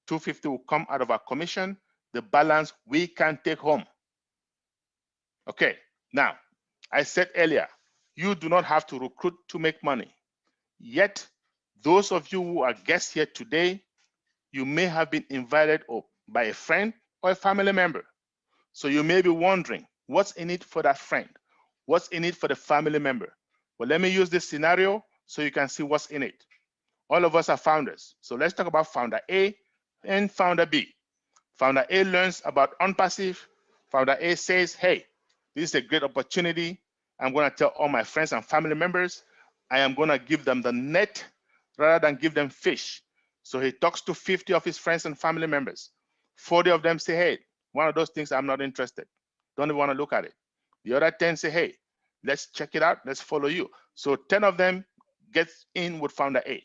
$250 will come out of our commission. The balance we can take home. Okay, now, I said earlier, you do not have to recruit to make money. Yet, those of you who are guests here today, you may have been invited by a friend or a family member. So you may be wondering, what's in it for that friend? What's in it for the family member? Well, let me use this scenario so you can see what's in it. All of us are founders. So let's talk about founder A and founder B. Founder A learns about ONPASSIVE. Founder A says, hey, this is a great opportunity. I'm going to tell all my friends and family members. I am going to give them the net rather than give them fish. So he talks to 50 of his friends and family members. 40 of them say, hey, one of those things I'm not interested. Don't even want to look at it. The other 10 say, hey, let's check it out. Let's follow you. So 10 of them get in with founder A.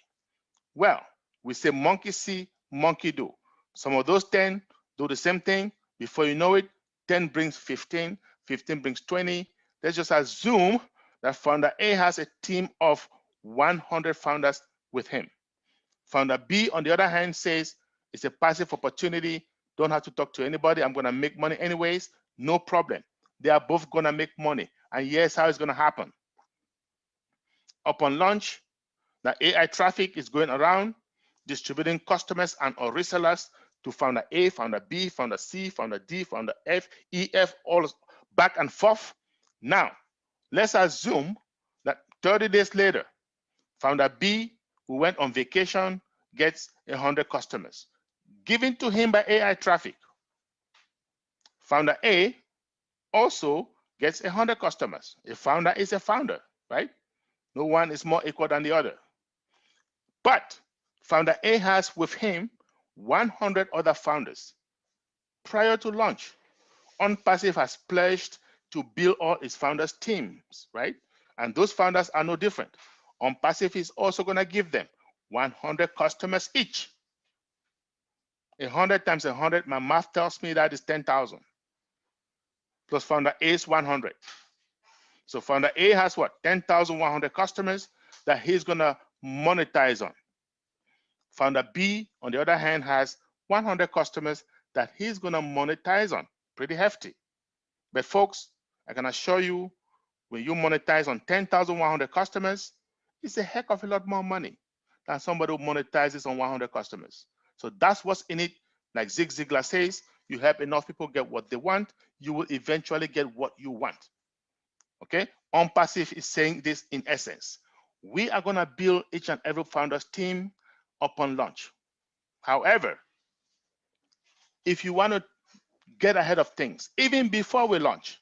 Well, we say monkey see, monkey do. Some of those 10 do the same thing. Before you know it, 10 brings 15, 15 brings 20. Let's just assume that founder A has a team of 100 founders with him. Founder B, on the other hand, says it's a passive opportunity. Don't have to talk to anybody. I'm going to make money anyways. No problem. They are both going to make money. And here's how it's going to happen. Upon launch, the AI traffic is going around, distributing customers and or resellers to founder A, founder B, founder C, founder D, founder F, E, F, all back and forth. Now, let's assume that 30 days later, founder B, who went on vacation, gets 100 customers given to him by AI traffic. Founder A also gets 100 customers. A founder is a founder, right? No one is more equal than the other. But founder A has with him 100 other founders. prior to launch, ONPASSIVE has pledged to build all its founders' teams, right? And those founders are no different. ONPASSIVE is also going to give them 100 customers each. 100 times 100, my math tells me that is 10,000. Plus founder A's 100. So founder A has what? 10,100 customers that he's going to monetize on. Founder B, on the other hand, has 100 customers that he's going to monetize on. Pretty hefty. But folks, I can assure you, when you monetize on 10,100 customers, it's a heck of a lot more money than somebody who monetizes on 100 customers. So that's what's in it. Like Zig Ziglar says, you help enough people get what they want, you will eventually get what you want. Okay? ONPASSIVE is saying this in essence. We are going to build each and every founder's team upon launch. However, if you want to get ahead of things, even before we launch,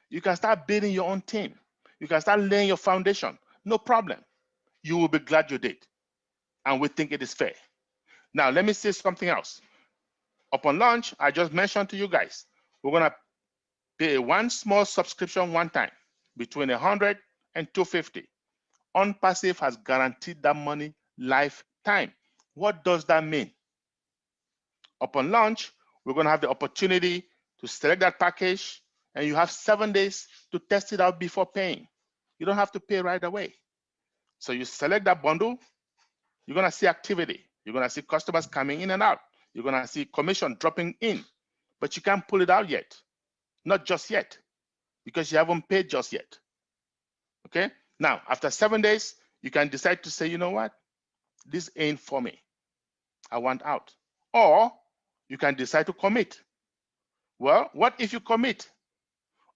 you can start building your own team. You can start laying your foundation. No problem. You will be glad you did. And we think it is fair. Now, let me say something else. Upon launch, I just mentioned to you guys, we're going to pay one small subscription one time between 100 and 250. ONPASSIVE has guaranteed that money lifetime. What does that mean? Upon launch, we're going to have the opportunity to select that package, and you have 7 days to test it out before paying. You don't have to pay right away. So you select that bundle, you're going to see activity. You're going to see customers coming in and out. You're going to see commission dropping in, but you can't pull it out yet. Not just yet, because you haven't paid just yet. Okay? Now, after 7 days, you can decide to say, you know what? This ain't for me. I want out. Or you can decide to commit. Well, what if you commit?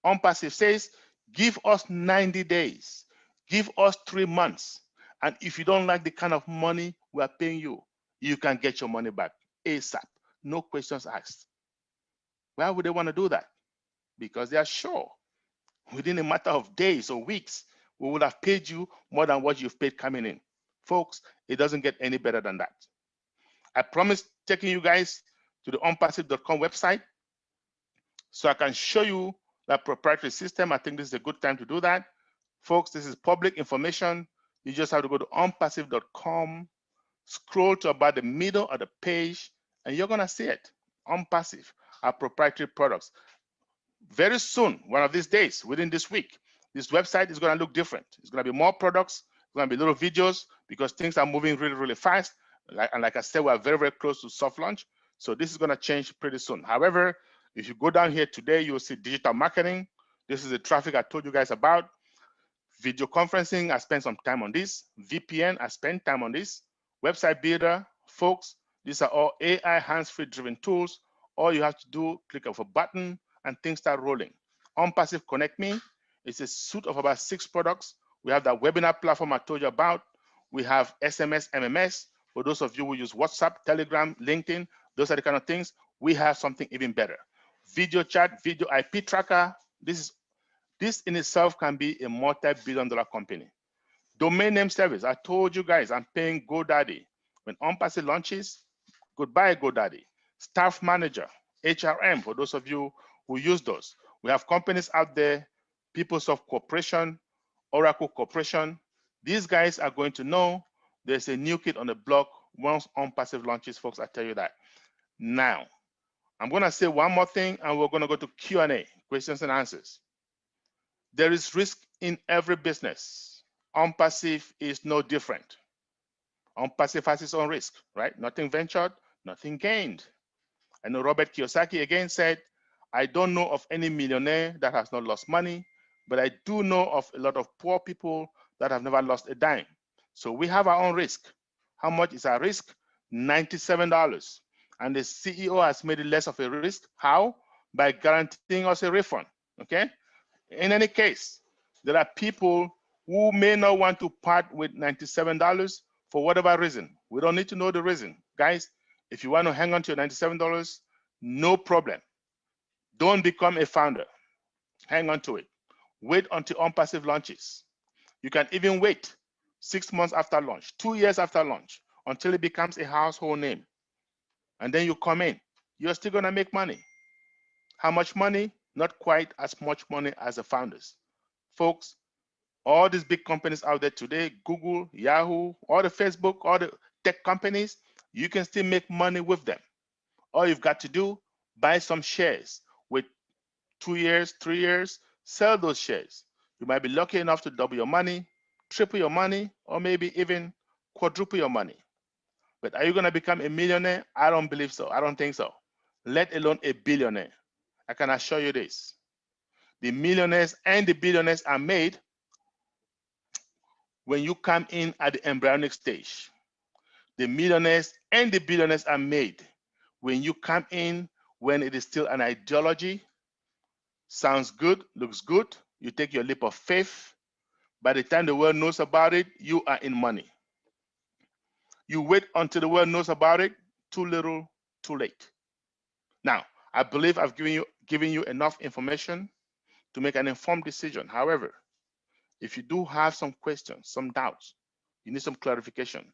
ONPASSIVE says, give us 90 days. Give us 3 months. And if you don't like the kind of money we're paying you, you can get your money back ASAP. No questions asked. Why would they want to do that? Because they are sure within a matter of days or weeks, we would have paid you more than what you've paid coming in. Folks, it doesn't get any better than that. I promise taking you guys to the onpassive.com website so I can show you that proprietary system. I think this is a good time to do that. Folks, this is public information. You just have to go to onpassive.com, scroll to about the middle of the page, and you're gonna see it. ONPASSIVE, our proprietary products. Very soon, one of these days, within this week, this website is gonna look different. It's gonna be more products, it's gonna be little videos, because things are moving really, really fast. And like I said, we're very, very close to soft launch. So this is gonna change pretty soon. However, if you go down here today, you'll see digital marketing. This is the traffic I told you guys about. Video conferencing, I spent some time on this. VPN, I spent time on this. Website builder, folks, these are all AI hands-free driven tools. All you have to do, click of a button and things start rolling. ONPASSIVE Connect Me is a suite of about 6 products. We have that webinar platform I told you about. We have SMS, MMS. For those of you who use WhatsApp, Telegram, LinkedIn, those are the kind of things. We have something even better. Video chat, video IP tracker. This in itself can be a multi-billion-dollar company. Domain name service. I told you guys I'm paying GoDaddy. When ONPASSIVE launches, goodbye GoDaddy. Staff manager, HRM, for those of you who use those. We have companies out there, PeopleSoft Corporation, Oracle Corporation. These guys are going to know there's a new kid on the block once ONPASSIVE launches, folks. I tell you that. Now, I'm going to say one more thing, and we're going to go to Q&A, questions and answers. There is risk in every business. ONPASSIVE is no different. ONPASSIVE has its own risk, right? Nothing ventured, nothing gained. I know Robert Kiyosaki again said, I don't know of any millionaire that has not lost money, but I do know of a lot of poor people that have never lost a dime. So we have our own risk. How much is our risk? $97. And the CEO has made it less of a risk. How? By guaranteeing us a refund, okay? In any case, there are people who may not want to part with $97 for whatever reason. We don't need to know the reason. Guys, if you want to hang on to your $97, no problem. Don't become a founder. Hang on to it. Wait until ONPASSIVE launches. You can even wait 6 months after launch, 2 years after launch, until it becomes a household name. And then you come in. you're still going to make money. How much money? Not quite as much money as the founders. Folks, all these big companies out there today, Google, Yahoo, all the Facebook, all the tech companies, you can still make money with them. All you've got to do, buy some shares with 2 years, 3 years, sell those shares. You might be lucky enough to double your money, triple your money, or maybe even quadruple your money. But are you going to become a millionaire? I don't believe so. I don't think so. Let alone a billionaire. I can assure you this. The millionaires and the billionaires are made when you come in at the embryonic stage. The millionaires and the billionaires are made when you come in when it is still an ideology. Sounds good, looks good. You take your leap of faith. By the time the world knows about it, you are in money. You wait until the world knows about it, too little, too late. Now, I believe I've given you enough information to make an informed decision. However, if you do have some questions, some doubts, you need some clarification,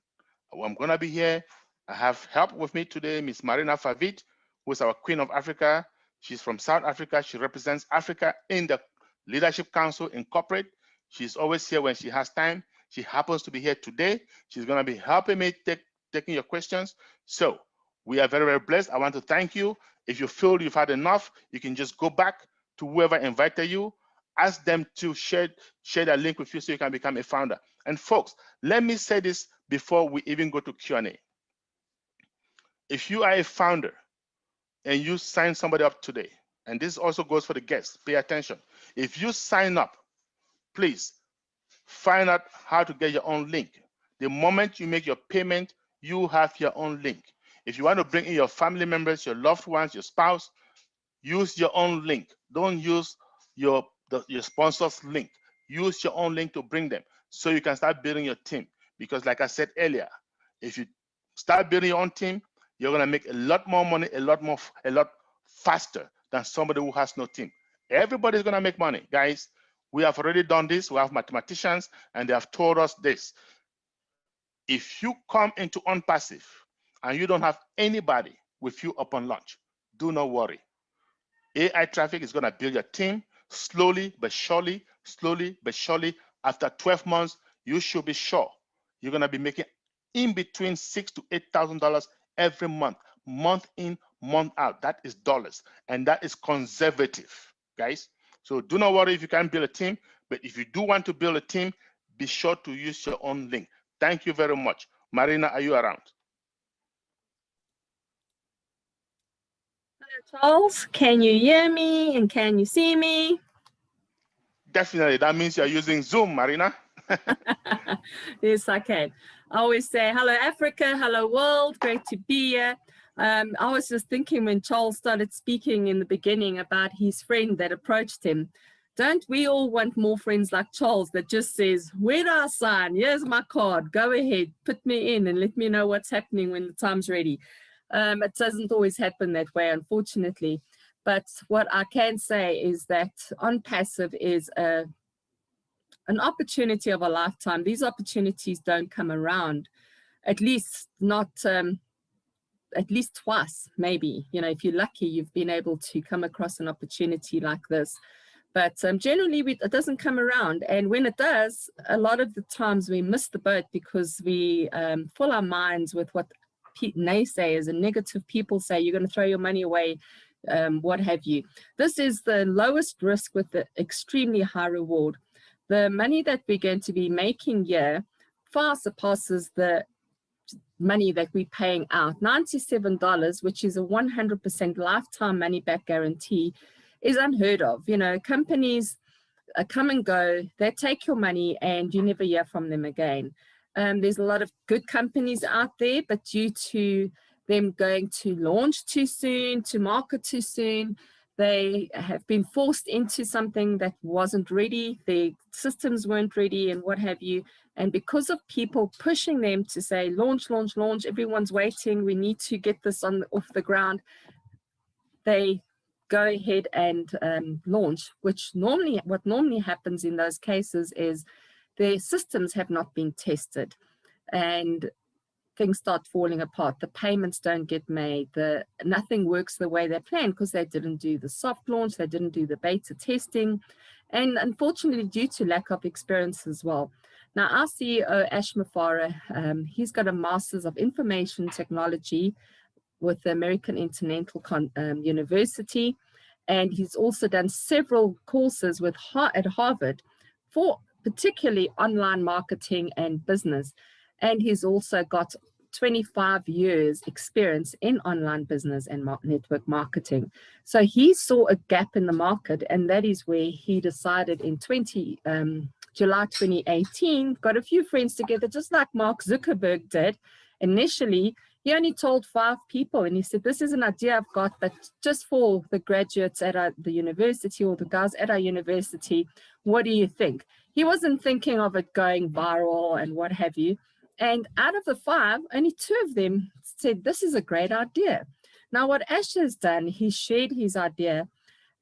I'm going to be here. I have help with me today, Ms. Marina Favid, who is our Queen of Africa. She's from South Africa. She represents Africa in the Leadership Council in corporate. She's always here when she has time. She happens to be here today. She's going to be helping me taking your questions. So we are very, very blessed. I want to thank you. If you feel you've had enough, you can just go back to whoever invited you, ask them to share that link with you so you can become a founder. And folks, let me say this before we even go to Q&A. If you are a founder and you sign somebody up today, and this also goes for the guests, pay attention. If you sign up, please find out how to get your own link. The moment you make your payment, you have your own link. If you want to bring in your family members, your loved ones, your spouse, use your own link. Don't use your sponsor's link. Use your own link to bring them so you can start building your team. Because like I said earlier, if you start building your own team, you're going to make a lot more money, a lot faster than somebody who has no team. Everybody's going to make money, guys. We have already done this. We have mathematicians, and they have told us this. If you come into ONPASSIVE and you don't have anybody with you upon launch, do not worry. AI Traffic is going to build your team slowly but surely, slowly but surely. After 12 months, you should be sure you're going to be making in between $6,000 to $8,000 every month, month in, month out. That is dollars, and that is conservative, guys. So do not worry if you can't build a team, but if you do want to build a team, be sure to use your own link. Thank you very much. Marina, are you around? Hello, Charles. Can you hear me and can you see me? Definitely. That means you're using Zoom, Marina. Yes, I can. I always say, hello, Africa. Hello, world. Great to be here. I was just thinking when Charles started speaking in the beginning about his friend that approached him. Don't we all want more friends like Charles that just says, where do I sign? Here's my card. Go ahead, put me in and let me know what's happening when the time's ready. It doesn't always happen that way, unfortunately. But what I can say is that ONPASSIVE is an opportunity of a lifetime. These opportunities don't come around, at least not, at least twice, maybe. You know, if you're lucky, you've been able to come across an opportunity like this. But generally, it doesn't come around. And when it does, a lot of the times we miss the boat because we fill our minds with what naysayers and negative people say. You're going to throw your money away, what have you. This is the lowest risk with the extremely high reward. The money that we're going to be making here far surpasses the money that we're paying out. $97, which is a 100% lifetime money back guarantee, is unheard of. You know, companies come and go, they take your money and you never hear from them again. There's a lot of good companies out there, but due to them going to launch too soon, to market too soon, they have been forced into something that wasn't ready. Their systems weren't ready and what have you. And because of people pushing them to say, launch, launch, launch, everyone's waiting, we need to get this off the ground, they go ahead and launch, which what normally happens in those cases is their systems have not been tested. And things start falling apart. The payments don't get made. Nothing works the way they planned because they didn't do the soft launch, they didn't do the beta testing, and unfortunately due to lack of experience as well. Now our CEO, Ash Mafara, he's got a Master's of Information Technology with the American Intercontinental University, and he's also done several courses at Harvard for particularly online marketing and business. And he's also got 25 years experience in online business and network marketing. So he saw a gap in the market, and that is where he decided in July 2018, got a few friends together, just like Mark Zuckerberg did. Initially, he only told 5 people, and he said, this is an idea I've got, but just for the graduates at the university or the guys at our university, what do you think? He wasn't thinking of it going viral and what have you. And out of the 5, only 2 of them said, this is a great idea. Now, what Ash has done, he shared his idea,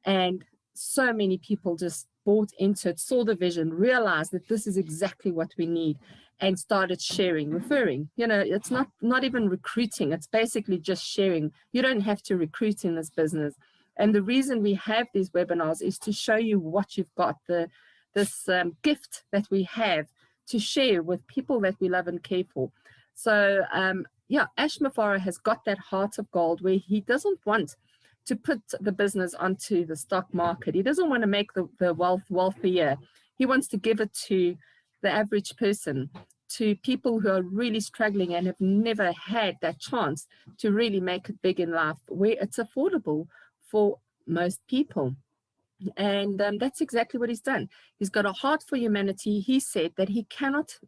and so many people just bought into it, saw the vision, realized that this is exactly what we need, and started sharing, referring. You know, it's not even recruiting. It's basically just sharing. You don't have to recruit in this business. And the reason we have these webinars is to show you what you've got, this gift that we have to share with people that we love and care for. So yeah, Ash Mafara has got that heart of gold where he doesn't want to put the business onto the stock market. He doesn't want to make the wealthier. He wants to give it to the average person, to people who are really struggling and have never had that chance to really make it big in life, where it's affordable for most people. And that's exactly what he's done. He's got a heart for humanity. He said that he cannot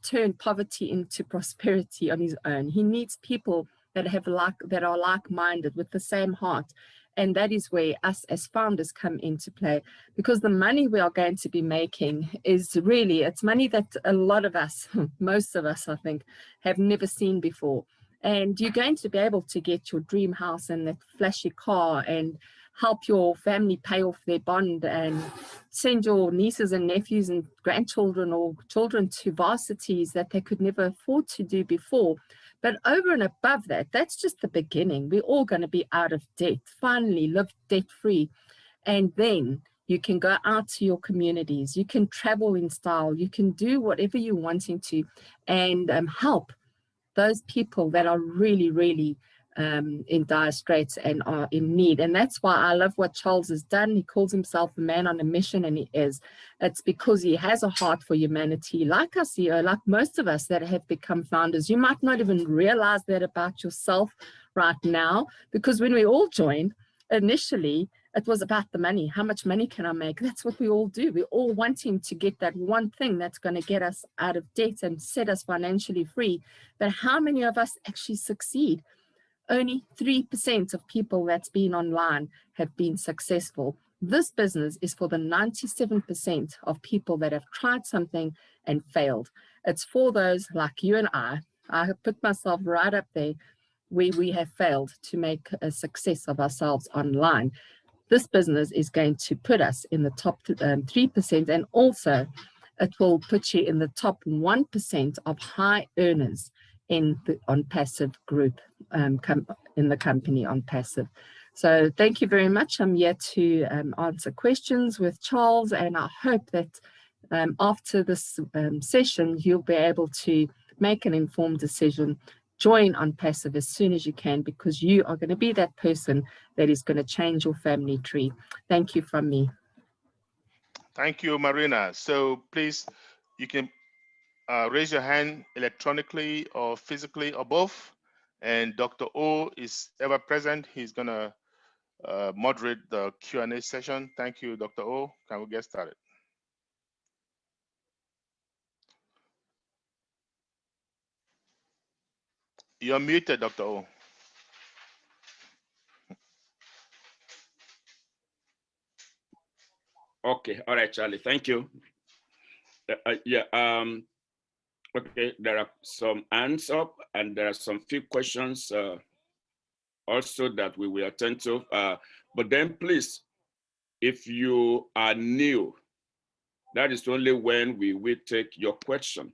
turn poverty into prosperity on his own. He needs people that are like-minded with the same heart. And that is where us as founders come into play, because the money we are going to be making is really, it's money that a lot of us, most of us, I think, have never seen before. And you're going to be able to get your dream house and that flashy car and help your family pay off their bond and send your nieces and nephews and grandchildren or children to varsities that they could never afford to do before. But over and above that, that's just the beginning. We're all going to be out of debt, finally live debt-free. And then you can go out to your communities. You can travel in style. You can do whatever you're wanting to and help those people that are really, really in dire straits and are in need. And that's why I love what Charles has done. He calls himself a man on a mission, and he is. It's because he has a heart for humanity, like our CEO, like most of us that have become founders. You might not even realize that about yourself right now, because when we all joined, initially, it was about the money. How much money can I make? That's what we all do. We're all wanting to get that one thing that's going to get us out of debt and set us financially free. But how many of us actually succeed? Only 3% of people that's been online have been successful. This business is for the 97% of people that have tried something and failed. It's for those like you and I. I have put myself right up there where we have failed to make a success of ourselves online. This business is going to put us in the top 3%, and also it will put you in the top 1% of high earners in the ONPASSIVE group, in the company ONPASSIVE. So thank you very much. I'm here to answer questions with Charles, and I hope that after this session, you'll be able to make an informed decision. Join ONPASSIVE as soon as you can, because you are going to be that person that is going to change your family tree. Thank you from me. Thank you, Marina. So please, you can raise your hand electronically or physically or both. And Dr. O is ever present. He's going to moderate the Q&A session. Thank you, Dr. O. Can we get started? You're muted, Dr. O. Okay, all right, Charlie, thank you. Okay, there are some hands up, and there are some few questions also that we will attend to. But then please, if you are new, that is only when we will take your question.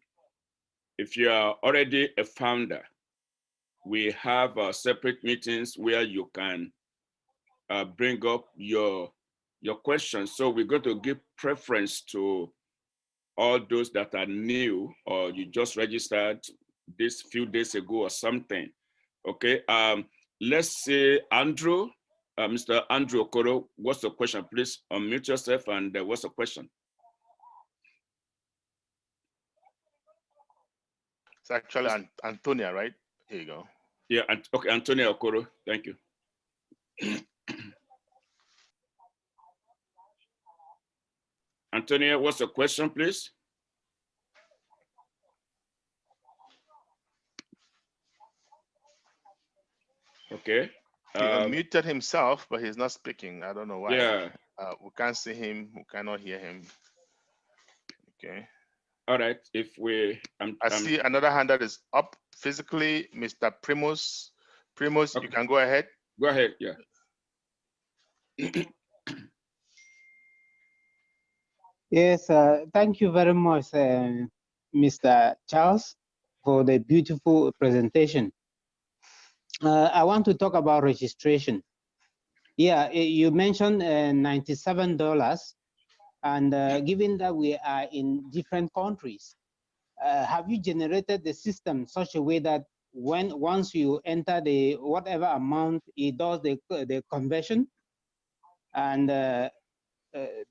If you are already a founder, we have separate meetings where you can bring up your questions. So we're going to give preference to all those that are new or you just registered this few days ago or something. Okay, let's say Andrew, Mr. Andrew Okoro, what's the question? Please unmute yourself and what's the question? It's actually Antonia, right? Here you go. Yeah, okay, Antonia Okoro, thank you. Antonia, what's the question, please? Okay. He unmuted himself, but he's not speaking. I don't know why. Yeah. We can't see him. We cannot hear him. Okay. All right. If we, I see another hand that is up physically, Mr. Primus. Primus, okay. You can go ahead. Go ahead. Yeah. Yes. Thank you very much, Mr. Charles, for the beautiful presentation. I want to talk about registration. Yeah, you mentioned $97, and given that we are in different countries, have you generated the system such a way that once you enter the whatever amount, it does the conversion? And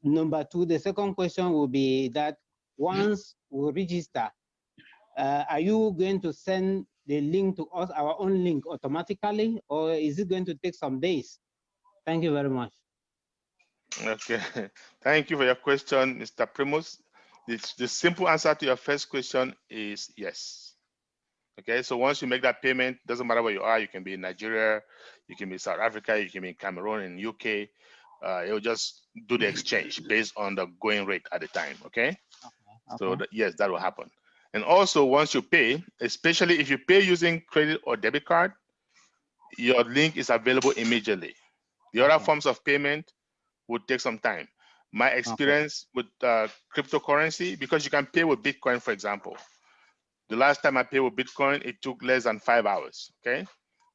number two, the second question will be that once we register, are you going to send the link to us, our own link automatically, or is it going to take some days? Thank you very much. Okay, thank you for your question, Mr. Primus. The simple answer to your first question is yes. Okay, so once you make that payment, doesn't matter where you are, you can be in Nigeria, you can be in South Africa, you can be in Cameroon, in UK, it'll just do the exchange based on the going rate at the time, okay? So yes, that will happen. And also once you pay, especially if you pay using credit or debit card, your link is available immediately. The other forms of payment would take some time. My experience with cryptocurrency, because you can pay with Bitcoin, for example. The last time I paid with Bitcoin, it took less than 5 hours, okay?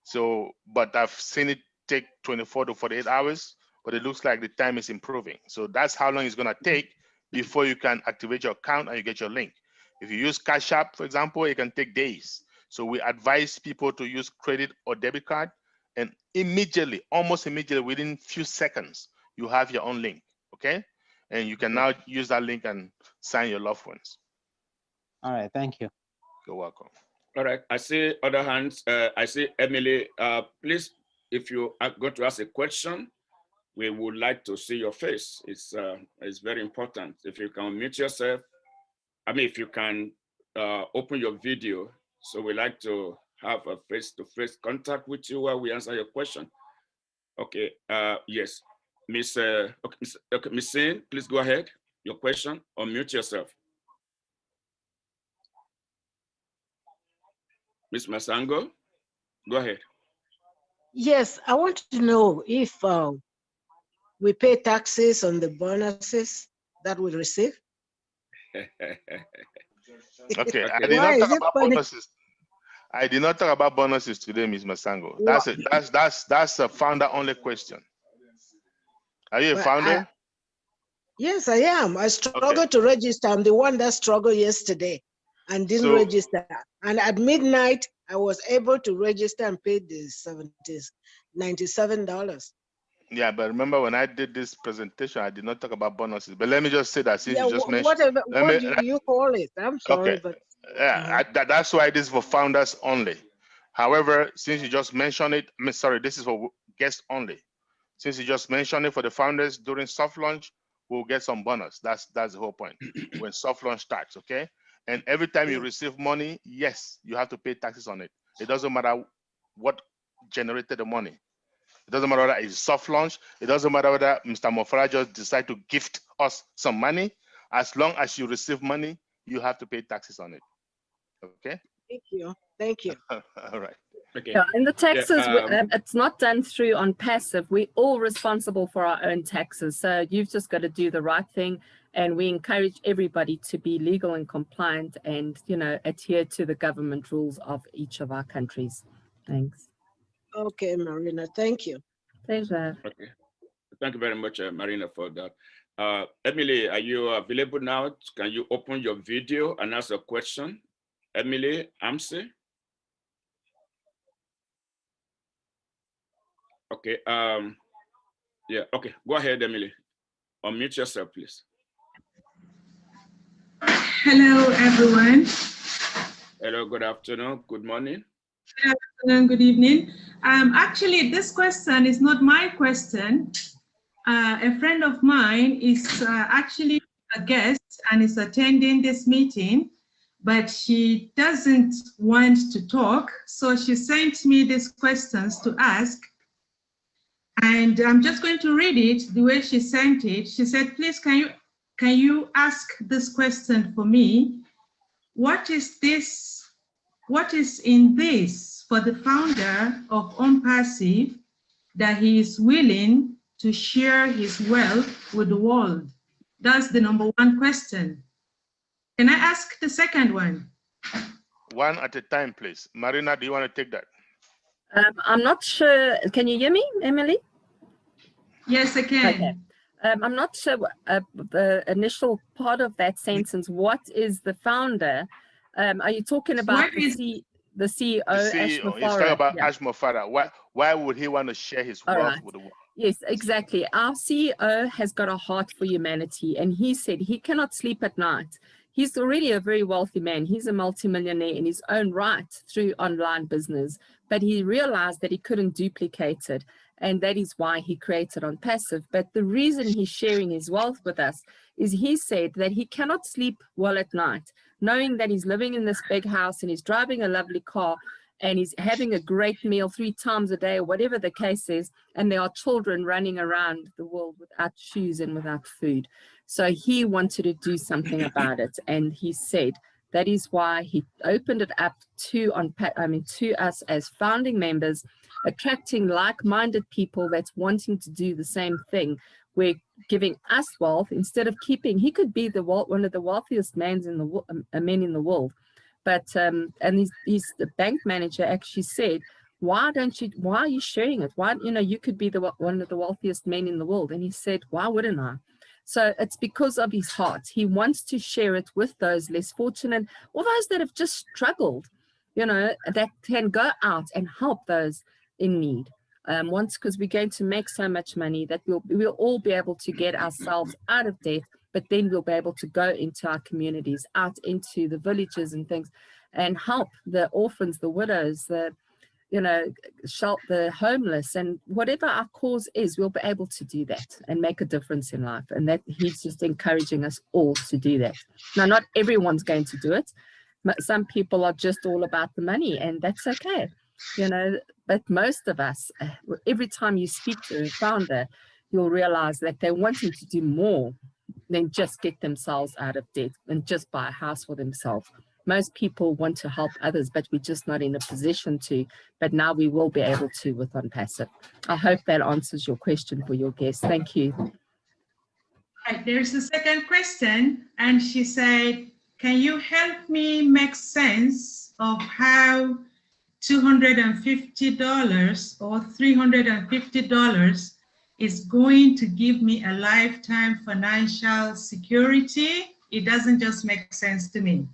So, but I've seen it take 24 to 48 hours, but it looks like the time is improving. So that's how long it's gonna take before you can activate your account and you get your link. If you use Cash App, for example, it can take days. So we advise people to use credit or debit card, and immediately, almost immediately, within few seconds, you have your own link, okay? And you can now use that link and sign your loved ones. All right, thank you. You're welcome. All right, I see other hands. I see Emily. Please, if you are going to ask a question, we would like to see your face. It's very important. If you can unmute yourself, I mean, if you can open your video. So we like to have a face-to-face contact with you while we answer your question. Okay, yes. Miss Sin, please go ahead. Your question, unmute yourself. Miss Masango, go ahead. Yes, I want to know if we pay taxes on the bonuses that we receive. Okay, I did not talk about bonuses. I did not talk about bonuses today, Ms. Masango. That's a founder-only question. Are you a founder? Yes, I am. I struggled to register. I'm the one that struggled yesterday and didn't register. And at midnight, I was able to register and pay the $97. Yeah, but remember when I did this presentation, I did not talk about bonuses. But let me just say that since you just mentioned, what do you call it? I'm sorry, but yeah, that's why this is for founders only. However, since you just mentioned it, sorry, this is for guests only. Since you just mentioned it for the founders during soft launch, we'll get some bonus. That's the whole point. When soft launch starts, okay? And every time you receive money, yes, you have to pay taxes on it. It doesn't matter what generated the money. It doesn't matter whether it's soft launch. It doesn't matter whether Mr. Mofara just decide to gift us some money. As long as you receive money, you have to pay taxes on it. Okay? Thank you. Thank you. All right. Okay. Yeah, and the taxes, it's not done through ONPASSIVE. We're all responsible for our own taxes. So you've just got to do the right thing And we encourage everybody to be legal and compliant and, you know, adhere to the government rules of each of our countries. Thanks. Okay, Marina, thank you. Pleasure. Okay. Thank you very much, Marina, for that. Emily, are you available now? Can you open your video and ask a question? Emily Amsey? Okay. Yeah, okay. Go ahead, Emily. Unmute yourself, please. Hello, everyone. Hello, good afternoon, good morning. Good afternoon, good evening. Actually, this question is not my question. A friend of mine is actually a guest and is attending this meeting, but she doesn't want to talk. So she sent me these questions to ask. And I'm just going to read it the way she sent it. She said, please, can you ask this question for me? What is this? What is in this for the founder of ONPASSIVE that he is willing to share his wealth with the world? That's the number one question. Can I ask the second one? One at a time, please. Marina, do you want to take that? I'm not sure. Can you hear me, Emily? Yes, I can. Okay. I'm not sure the initial part of that sentence. What is the founder? Are you talking about the CEO? The CEO. Ash He's talking Mufara? about Yeah. Ash Mufara. Why would he want to share his All wealth right. with the world? Yes, exactly. Our CEO has got a heart for humanity, and he said he cannot sleep at night. He's already a very wealthy man. He's a multimillionaire in his own right through online business, but he realized that he couldn't duplicate it, and that is why he created ONPASSIVE. But the reason he's sharing his wealth with us is he said that he cannot sleep well at night, knowing that he's living in this big house and he's driving a lovely car and he's having a great meal 3 times a day or whatever the case is, and there are children running around the world without shoes and without food. So he wanted to do something about it, and he said that is why he opened it up to us as founding members, attracting like-minded people that's wanting to do the same thing. We're giving us wealth instead of keeping. He could be one of the wealthiest men in the world. But and he's the bank manager actually said, why are you sharing it? Why, you could be one of the wealthiest men in the world. And he said, why wouldn't I? So it's because of his heart. He wants to share it with those less fortunate, or those that have just struggled, that can go out and help those in need. Because we're going to make so much money that we'll all be able to get ourselves out of debt, but then we'll be able to go into our communities, out into the villages and things, and help the orphans, the widows, the homeless, and whatever our cause is, we'll be able to do that and make a difference in life. And that he's just encouraging us all to do that. Now, not everyone's going to do it. Some people are just all about the money, and that's okay, but most of us, every time you speak to a founder, you'll realize that they're wanting to do more than just get themselves out of debt and just buy a house for themselves. Most people want to help others, but we're just not in a position to. But now we will be able to with ONPASSIVE. I hope that answers your question for your guest. Thank you. Right, there's a second question, and she said, can you help me make sense of how $250 or $350 is going to give me a lifetime financial security? It doesn't just make sense to me.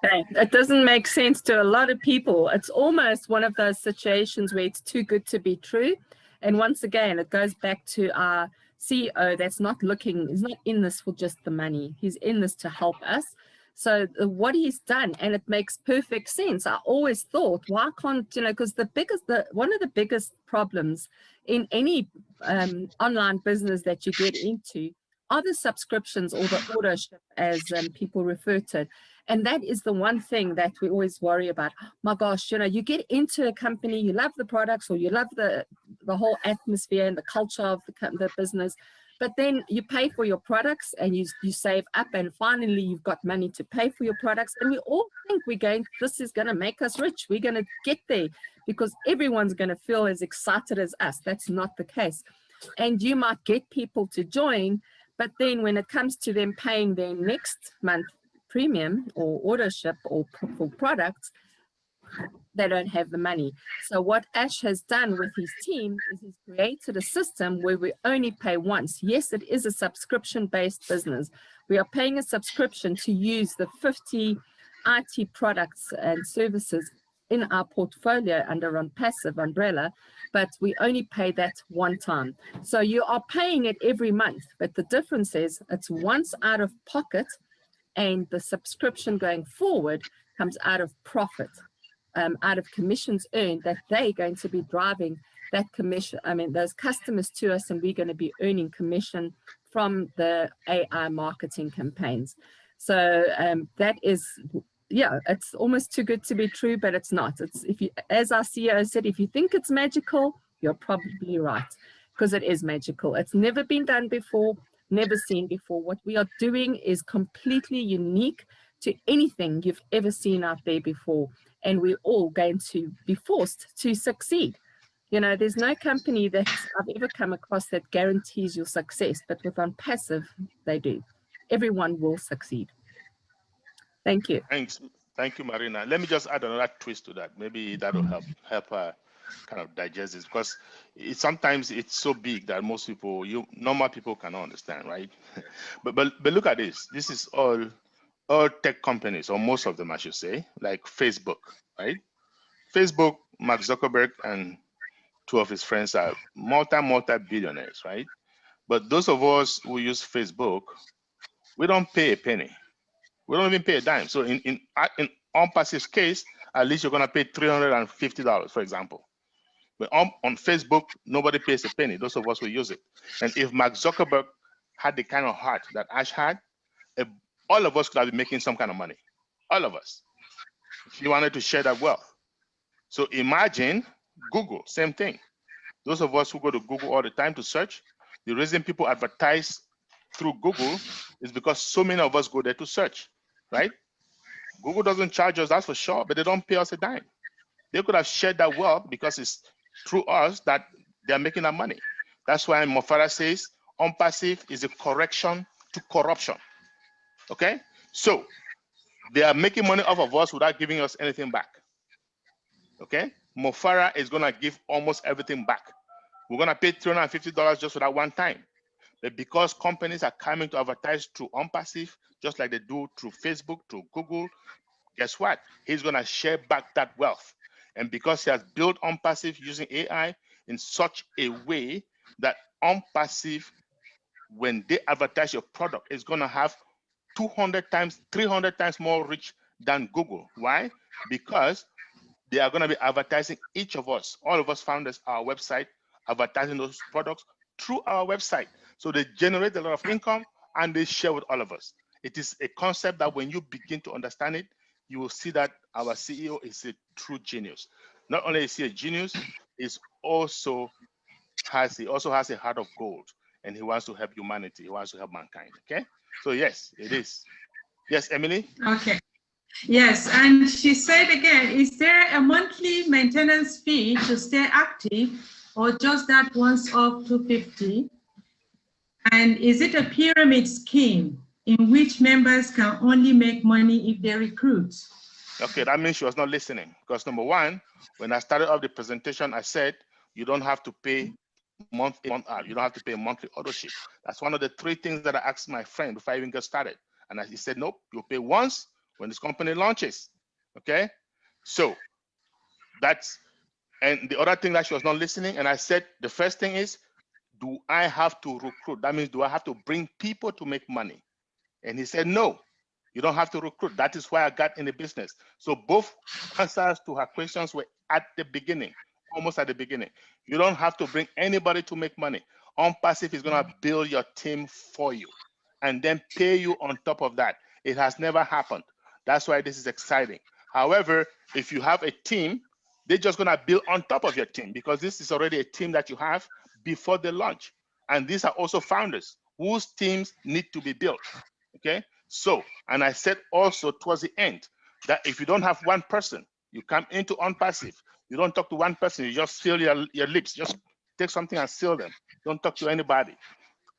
It doesn't make sense to a lot of people. It's almost one of those situations where it's too good to be true. And once again, it goes back to our CEO that's not he's not in this for just the money. He's in this to help us. So what he's done, and it makes perfect sense. I always thought, why can't, because one of the biggest problems in any online business that you get into are the subscriptions, or the auto ship, as people refer to it. And that is the one thing that we always worry about. My gosh, you get into a company, you love the products, or you love the whole atmosphere and the culture of the business, but then you pay for your products and you save up, and finally you've got money to pay for your products. And we all think this is going to make us rich. We're going to get there because everyone's going to feel as excited as us. That's not the case. and you might get people to join, but then when it comes to them paying their next month premium or ordership or for products, they don't have the money. So what Ash has done with his team is he's created a system where we only pay once. Yes, it is a subscription-based business. We are paying a subscription to use the 50 IT products and services in our portfolio under ONPASSIVE umbrella, but we only pay that one time. So you are paying it every month, but the difference is it's once out of pocket, and the subscription going forward comes out of profit. Out of commissions earned, that they're going to be driving that commission, those customers to us, and we're going to be earning commission from the AI marketing campaigns. So that is, yeah, it's almost too good to be true, but it's not. It's, if you, as our CEO said, if you think it's magical, you're probably right, because it is magical. It's never been done before, never seen before. What we are doing is completely unique to anything you've ever seen out there before. And we're all going to be forced to succeed. You know, there's no company that I've ever come across that guarantees your success, but with ONPASSIVE, they do. Everyone will succeed. Thank you. Thanks. Thank you, Marina. Let me just add another twist to that. Maybe that'll help her kind of digest this, because sometimes it's so big that most people, normal people cannot understand, right? but look at this. This is all tech companies, or most of them, I should say, like Facebook, right? Facebook, Mark Zuckerberg and two of his friends are multi-billionaires, right? But those of us who use Facebook, we don't pay a penny. We don't even pay a dime. So in ONPASSIVE's case, at least you're gonna pay $350, for example. But on Facebook, nobody pays a penny. Those of us who use it. And if Mark Zuckerberg had the kind of heart that Ash had, all of us could have been making some kind of money. All of us. If you wanted to share that wealth. So imagine Google, same thing. Those of us who go to Google all the time to search, the reason people advertise through Google is because so many of us go there to search, right? Google doesn't charge us, that's for sure, but they don't pay us a dime. They could have shared that wealth because it's through us that they're making that money. That's why Mofara says ONPASSIVE is a correction to corruption. Okay, so they are making money off of us without giving us anything back. Okay, Mofara is gonna give almost everything back. We're gonna pay $350 just for that one time. But because companies are coming to advertise through ONPASSIVE, just like they do through Facebook, through Google, guess what? He's gonna share back that wealth. And because he has built ONPASSIVE using AI in such a way that ONPASSIVE, when they advertise your product, is gonna have 200 times, 300 times more reach than Google. Why? Because they are going to be advertising each of us, all of us founders, our website, advertising those products through our website. So they generate a lot of income and they share with all of us. It is a concept that when you begin to understand it, you will see that our CEO is a true genius. Not only is he a genius, he also has a heart of gold, and he wants to help humanity. He wants to help mankind. Okay. So yes, it is. Yes, Emily? Okay. Yes, and she said again, is there a monthly maintenance fee to stay active, or just that once off $250? And is it a pyramid scheme in which members can only make money if they recruit? Okay, that means she was not listening, because number one, when I started off the presentation, I said you don't have to pay month out. You don't have to pay a monthly auto-ship. That's one of the 3 things that I asked my friend before I even got started. And he said, nope, you'll pay once when this company launches. Okay? So that's, and the other thing that she was not listening, and I said, the first thing is, do I have to recruit? That means, do I have to bring people to make money? And he said, no, you don't have to recruit. That is why I got in the business. So both answers to her questions were at the beginning. Almost at the beginning. You don't have to bring anybody to make money. ONPASSIVE is going to build your team for you and then pay you on top of that. It has never happened. That's why this is exciting. However, if you have a team, they're just going to build on top of your team, because this is already a team that you have before the launch. And these are also founders whose teams need to be built. Okay. So, and I said also towards the end that if you don't have one person, you come into ONPASSIVE, you don't talk to one person, you just fill your lips, just Take something and sell them. Don't talk to anybody.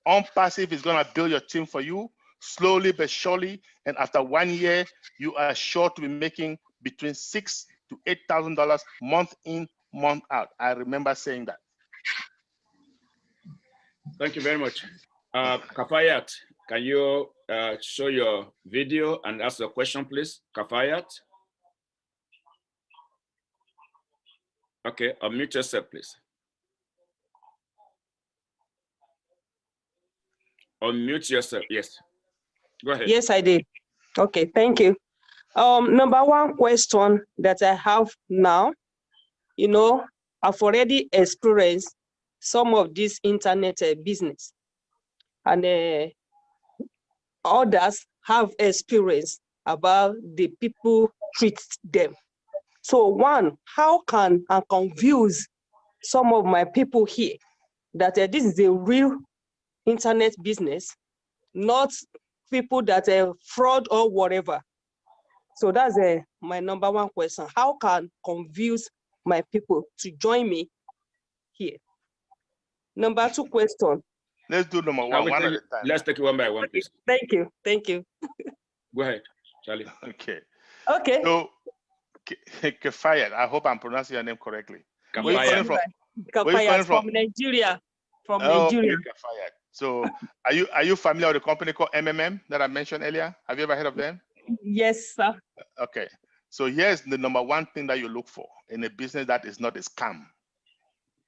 ONPASSIVE is going to build your team for you slowly but surely. And after 1 year, you are sure to be making between $6,000 to $8,000 month in, month out. I remember saying that. Thank you very much. Kafayat, can you show your video and ask the question, please? Kafayat? Okay, unmute yourself, please. Unmute yourself, yes. Go ahead. Yes, I did. Okay, thank you. Number one question that I have now, you know, I've already experienced some of this internet business, and others have experience about the people treat them. So one, how can I confuse some of my people here that this is a real internet business, not people that are fraud or whatever? So that's my number one question. How can confuse my people to join me here? Number two question. Let's do number one at a time. Let's take it one by one, please. Thank you. Thank you. Go ahead, Charlie. Okay. Okay. So, Kafayat, I hope I'm pronouncing your name correctly. Where are you coming from? Kafayat, from Nigeria. From Nigeria. Okay, Kafayat. So, are you familiar with a company called MMM that I mentioned earlier? Have you ever heard of them? Yes, sir. Okay. So here's the number one thing that you look for in a business that is not a scam.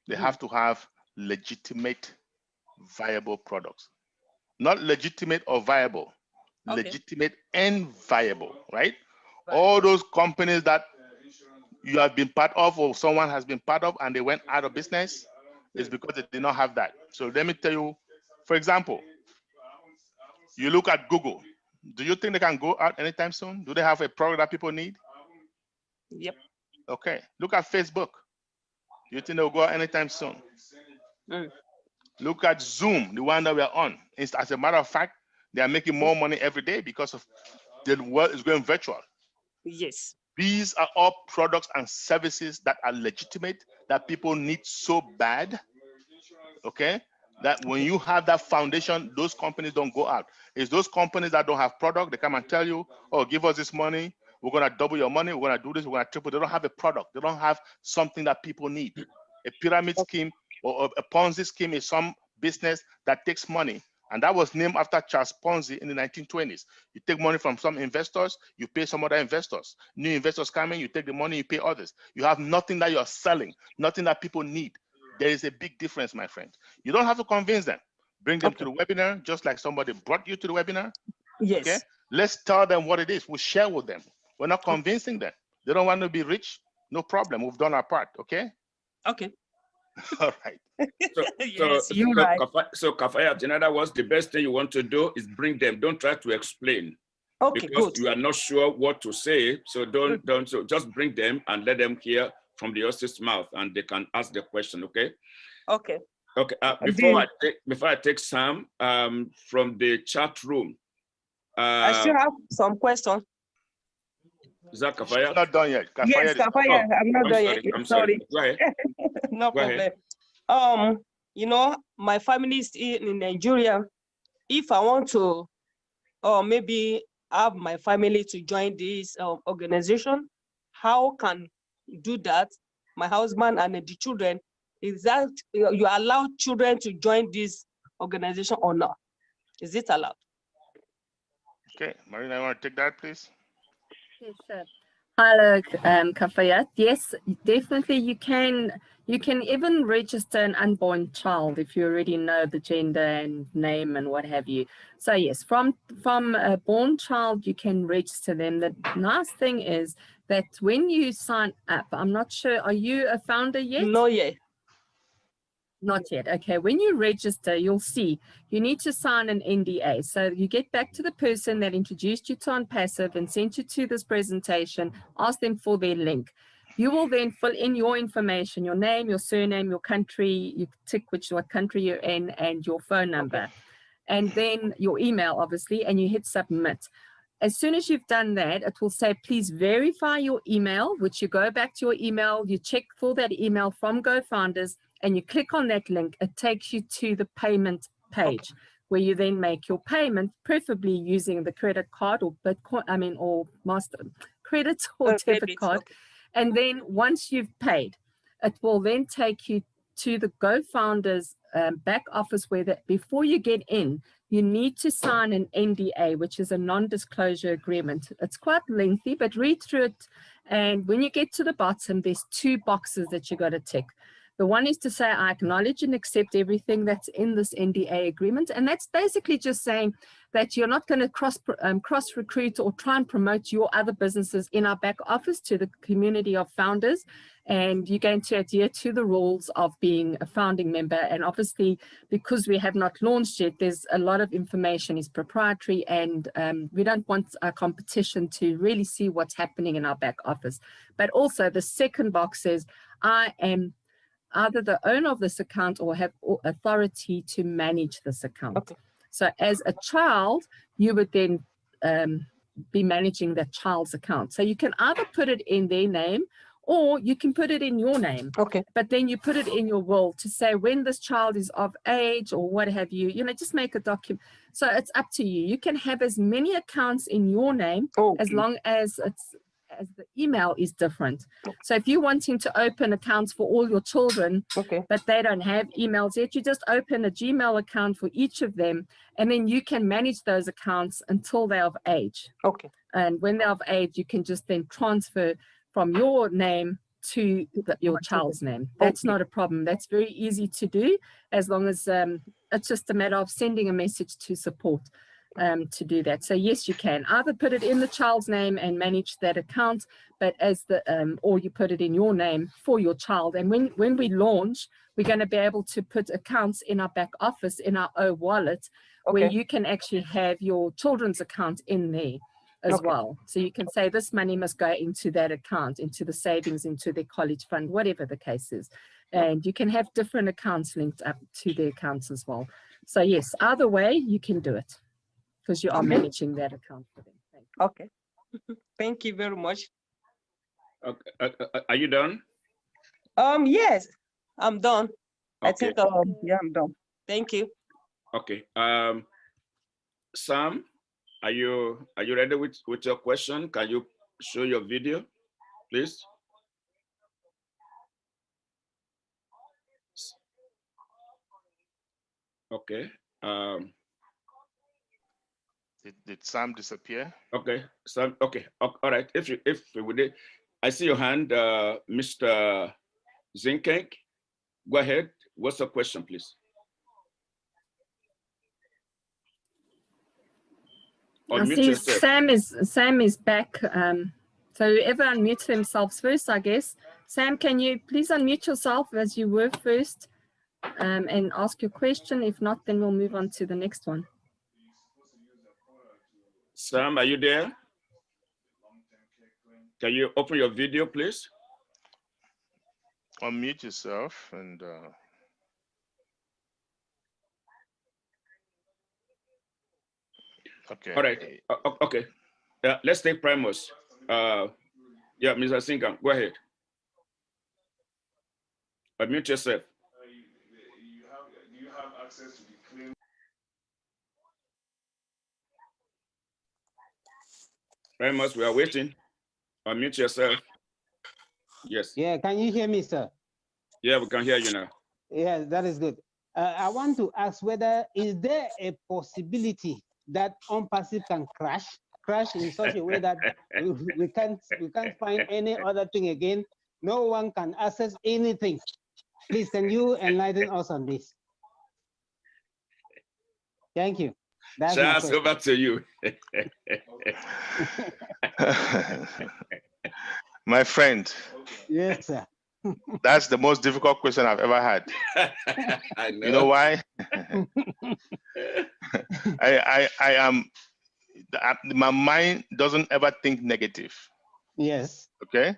They have to have legitimate, viable products. Not legitimate or viable, okay. Legitimate and viable, right? All those companies that you have been part of or someone has been part of and they went out of business is because they did not have that. So let me tell you, for example, you look at Google. Do you think they can go out anytime soon? Do they have a product that people need? Yep. Okay. Look at Facebook. Do you think they'll go out anytime soon? Look at Zoom, the one that we are on. As a matter of fact, they are making more money every day because of the world is going virtual. Yes. These are all products and services that are legitimate, that people need so bad. Okay. That when you have that foundation, those companies don't go out. It's those companies that don't have product, they come and tell you, oh, give us this money, we're gonna double your money, we're gonna do this, we're gonna triple. They don't have a product, they don't have something that people need. A pyramid scheme or a Ponzi scheme is some business that takes money. And that was named after Charles Ponzi in the 1920s. You take money from some investors, you pay some other investors. New investors come in, you take the money, you pay others. You have nothing that you're selling, nothing that people need. There is a big difference, my friend. You don't have to convince them. Bring them to the webinar, just like somebody brought you to the webinar. Yes. Okay? Let's tell them what it is. We'll share with them. We're not convincing them. They don't want to be rich. No problem. We've done our part. Okay? Okay. All right. So Kafayat, in other words, the best thing you want to do is bring them. Don't try to explain. Okay, because good. You are not sure what to say. So so just bring them and let them hear from the horse's mouth, and they can ask the question. Okay. Okay. Okay. Before I take Sam from the chat room. I still have some questions. Is that Kafayat? Not done yet. Kafayat, yes, Kafayat. I'm not done yet. I'm sorry. Go ahead. No problem. You know, my family is in Nigeria. If I want to, maybe have my family to join this organization, how can do that? My husband and the children, is that you allow children to join this organization or not? Is it allowed? Okay, Marina, you want to take that, please? Yes, sure. Hello, Kafayat. Yes, definitely you can even register an unborn child if you already know the gender and name and what have you. So yes, from a born child, you can register them. The nice thing is that when you sign up, I'm not sure, are you a founder yet? No, yet. Not yet. Okay. When you register, you'll see you need to sign an NDA. So you get back to the person that introduced you to ONPASSIVE and sent you to this presentation, ask them for their link. You will then fill in your information, your name, your surname, your country, you tick what country you're in, and your phone number. Okay. And then your email, obviously, and you hit submit. As soon as you've done that, it will say, please verify your email, which you go back to your email, you check for that email from GoFounders, and you click on that link, it takes you to the payment page where you then make your payment, preferably using the credit card or Bitcoin, or master credit or debit card. And then once you've paid, it will then take you to the GoFounders back office where before you get in, you need to sign an NDA, which is a non-disclosure agreement. It's quite lengthy, but read through it. And when you get to the bottom, there's 2 boxes that you got to tick. The one is to say, I acknowledge and accept everything that's in this NDA agreement. And that's basically just saying that you're not going to cross recruit or try and promote your other businesses in our back office to the community of founders. And you're going to adhere to the rules of being a founding member. And obviously, because we have not launched yet, there's a lot of information is proprietary, and we don't want our competition to really see what's happening in our back office. But also the second box says, I am either the owner of this account or have authority to manage this account. Okay. So as a child, you would then be managing that child's account. So you can either put it in their name or you can put it in your name. Okay. But then you put it in your will to say when this child is of age or what have you, just make a document. So it's up to you. You can have as many accounts in your name as long as the email is different. So if you're wanting to open accounts for all your children, but they don't have emails yet, you just open a Gmail account for each of them, and then you can manage those accounts until they're of age. Okay. And when they're of age, you can just then transfer from your name to your child's name. That's not a problem. That's very easy to do, as long as it's just a matter of sending a message to support to do that. So yes, you can either put it in the child's name and manage that account, but as or you put it in your name for your child. And when we launch, we're going to be able to put accounts in our back office in our O wallet, where you can actually have your children's account in there as well. So you can say this money must go into that account, into the savings, into their college fund, whatever the case is. And you can have different accounts linked up to the accounts as well. So yes, either way you can do it, because you are managing that account for them. Okay. Thank you very much. Okay. Are you done? Yes, I'm done. I think yeah, I'm done. Thank you. Okay. Sam, are you ready with your question? Can you show your video, please? Okay. Did Sam disappear? Okay, Sam. Okay, all right. If we did, I see your hand, Mr. Zinkenk. Go ahead. What's the question, please? I see Sam is back. So whoever unmutes themselves first, I guess. Sam, can you please unmute yourself as you were first and ask your question? If not, then we'll move on to the next one. Sam, are you there? Can you open your video, please? Unmute yourself and. Okay. All right. Okay. Let's take Primus. Yeah, Mr. Singham, go ahead. Unmute yourself. Do you have access to the claim? Primus, we are waiting. Unmute yourself. Yes. Yeah, can you hear me, sir? Yeah, we can hear you now. Yeah, that is good. I want to ask whether is there a possibility that ONPASSIVE can crash in such a way that we can't find any other thing again. No one can access anything. Please, can you enlighten us on this? Thank you. That's Charles, over to you. My friend. Yes, sir. That's the most difficult question I've ever had. I know. You know why? I am, my mind doesn't ever think negative. Yes. Okay.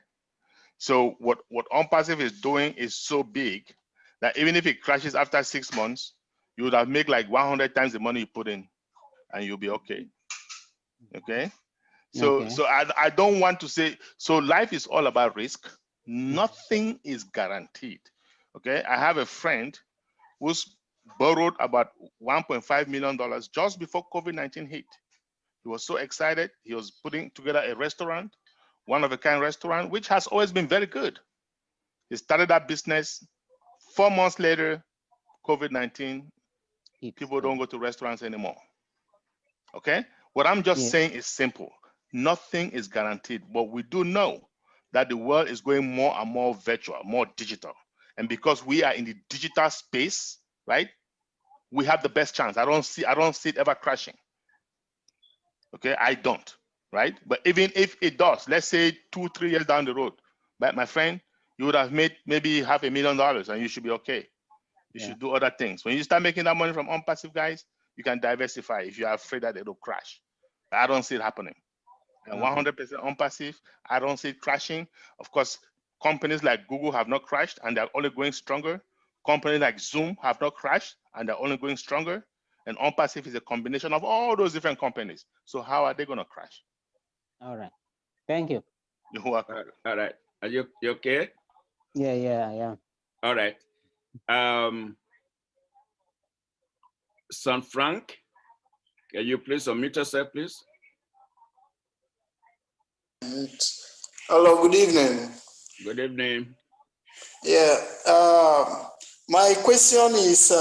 So what ONPASSIVE is doing is so big that even if it crashes after 6 months, you would have made like 100 times the money you put in, and you'll be okay. Okay. So I don't want to say, so life is all about risk. Nothing is guaranteed. Okay, I have a friend who's borrowed about $1.5 million just before COVID-19 hit. He was so excited. He was putting together a restaurant, one-of-a-kind restaurant, which has always been very good. He started that business. 4 months later, COVID-19, people don't go to restaurants anymore. Okay? What I'm just saying is simple. Nothing is guaranteed, but we do know that the world is going more and more virtual, more digital. And because we are in the digital space, right, we have the best chance. I don't see it ever crashing. Okay, I don't, right? But even if it does, let's say 2-3 years down the road, but my friend, you would have made maybe $500,000 and you should be okay. You should do other things. When you start making that money from ONPASSIVE, guys, you can diversify if you are afraid that it'll crash. But I don't see it happening. And 100% ONPASSIVE, I don't see it crashing. Of course, companies like Google have not crashed and they're only going stronger. Companies like Zoom have not crashed and they're only going stronger. And ONPASSIVE is a combination of all those different companies. So how are they going to crash? All right. Thank you. You're welcome. All right. Are you okay? Yeah, I am. All right. San Frank, can you please unmute yourself, please? Hello, good evening. Good evening. Yeah, my question is,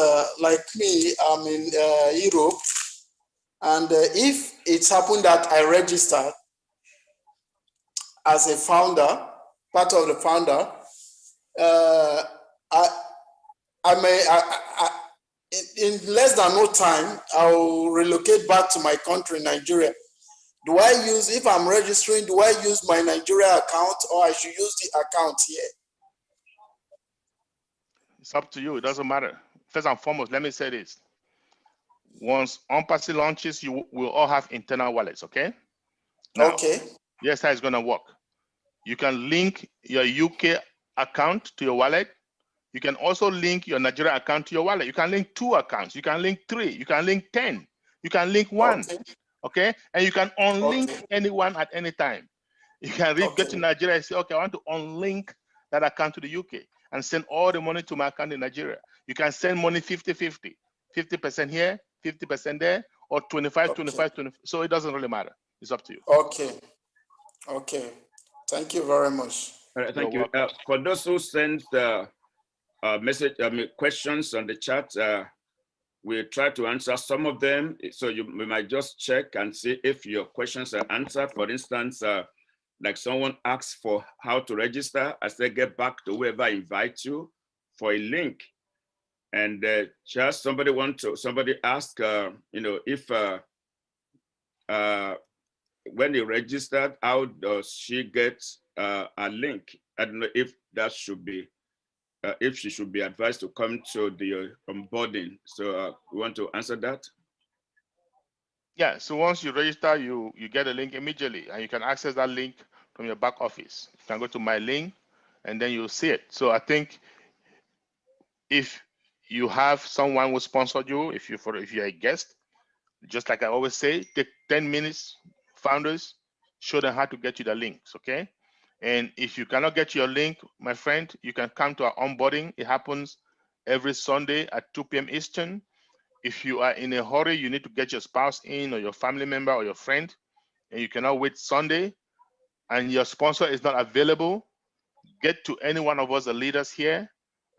like me, I'm in Europe, and if it's happened that I registered as a founder, part of the founder, in less than no time, I'll relocate back to my country, Nigeria. Do I use, if I'm registering, do I use my Nigeria account or I should use the account here? It's up to you. It doesn't matter. First and foremost, let me say this. Once ONPASSIVE launches, you will all have internal wallets, okay? Now, okay. Here's how it's going to work. You can link your UK account to your wallet. You can also link your Nigeria account to your wallet. You can link 2 accounts. You can link 3. You can link 10. You can link 1. Okay? And you can unlink anyone at any time. You can get to Nigeria and say, okay, I want to unlink that account to the UK and send all the money to my account in Nigeria. You can send money 50-50, 50% here, 50% there, or 25, 25, 20. So it doesn't really matter. It's up to you. Okay. Thank you very much. All right, thank you. For those who send questions on the chat, we'll try to answer some of them. So we might just check and see if your questions are answered. For instance, like someone asks for how to register. I say get back to whoever invites you for a link. And just somebody asked, if when you registered, how does she get a link? I don't know if that should be, if she should be advised to come to the onboarding. So we want to answer that. Yeah, so once you register, you get a link immediately and you can access that link from your back office. You can go to my link and then you'll see it. So I think if you have someone who sponsored you, if you're a guest, just like I always say, take 10 minutes, founders, show them how to get you the links, okay? And if you cannot get your link, my friend, you can come to our onboarding. It happens every Sunday at 2 p.m. Eastern. If you are in a hurry, you need to get your spouse in or your family member or your friend, and you cannot wait Sunday, and your sponsor is not available, get to any one of us, the leaders here,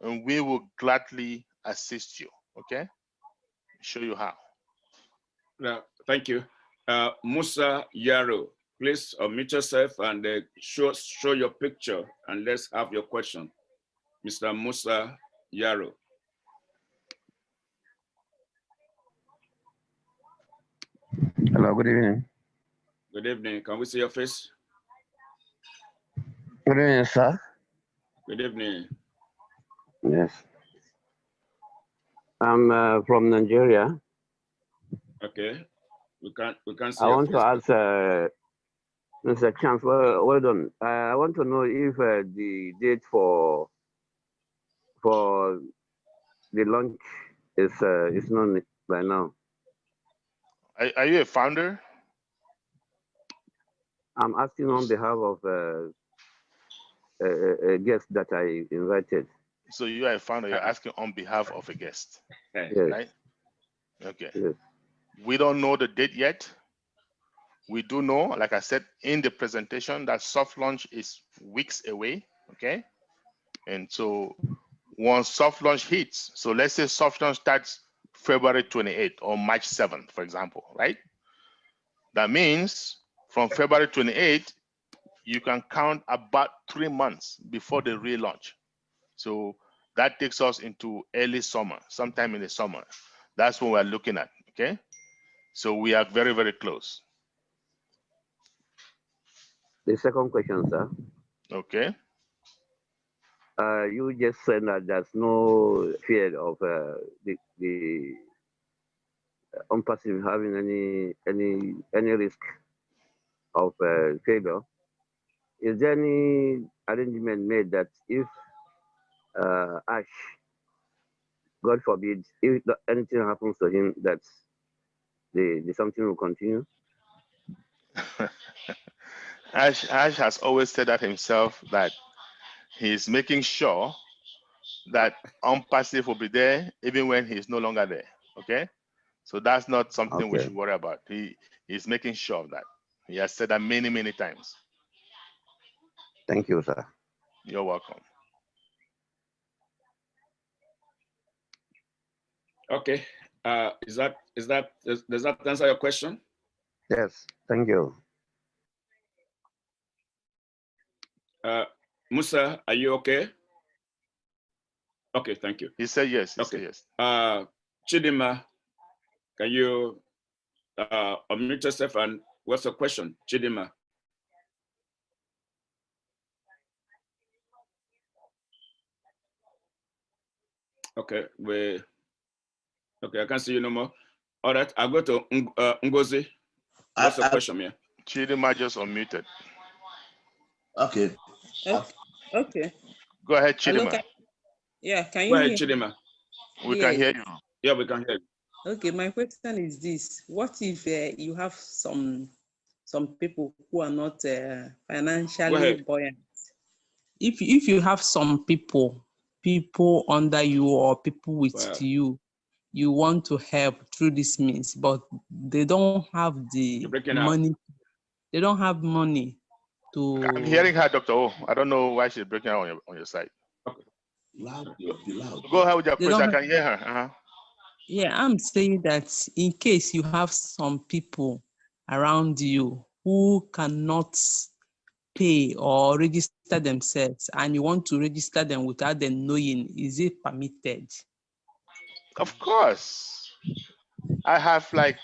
and we will gladly assist you, okay? Show you how. Thank you. Musa Yaro, please unmute yourself and show your picture and let's have your question. Mr. Musa Yaro. Hello, good evening. Good evening. Can we see your face? Good evening, sir. Good evening. Yes. I'm from Nigeria. Okay. We can't see I your want face. to ask Mr. Chance, well done. I want to know if the date for the launch is known by now. Are you a founder? I'm asking on behalf of a guest that I invited. So you are a founder, you're asking on behalf of a guest, Yes. right? Okay. Yes. We don't know the date yet. We do know, like I said in the presentation, that soft launch is weeks away, okay? And so once soft launch hits, so let's say soft launch starts February 28th or March 7th, for example, right? That means from February 28th, you can count about 3 months before the relaunch. So that takes us into early summer, sometime in the summer. That's what we're looking at, okay? So we are very, very close. The second question, sir. Okay. You just said that there's no fear of the ONPASSIVE having any risk of failure. Is there any arrangement made that if Ash, God forbid, if anything happens to him, that the something will continue? Ash has always said that himself, that he's making sure that ONPASSIVE will be there even when he's no longer there, okay? So that's not something we should worry about. He's making sure of that. He has said that many, many times. Thank you, sir. You're welcome. Okay. Does that answer your question? Yes, thank you. Musa, are you okay? Okay, thank you. He said yes. He okay. said yes. Chidima, can you unmute yourself and what's the question, Chidima? Okay, I can't see you no more. All right, I'll go to Ngozi. What's the question here? Chidima just unmuted. Okay. Okay. Go ahead, Chidima. Yeah, can you Go ahead, hear me? Chidima. We can hear you. Yeah, we can hear you. Okay, my question is this: what if you have some people who are not financially buoyant? If you have some people under you or people with you want to help through this means, but they don't have the money. They don't have money to. I'm hearing her, Dr. O. I don't know why she's breaking out on your side. Okay. Loud. Go ahead with your question. I can hear her. Yeah, I'm saying that in case you have some people around you who cannot pay or register themselves and you want to register them without them knowing, is it permitted? Of course. I have like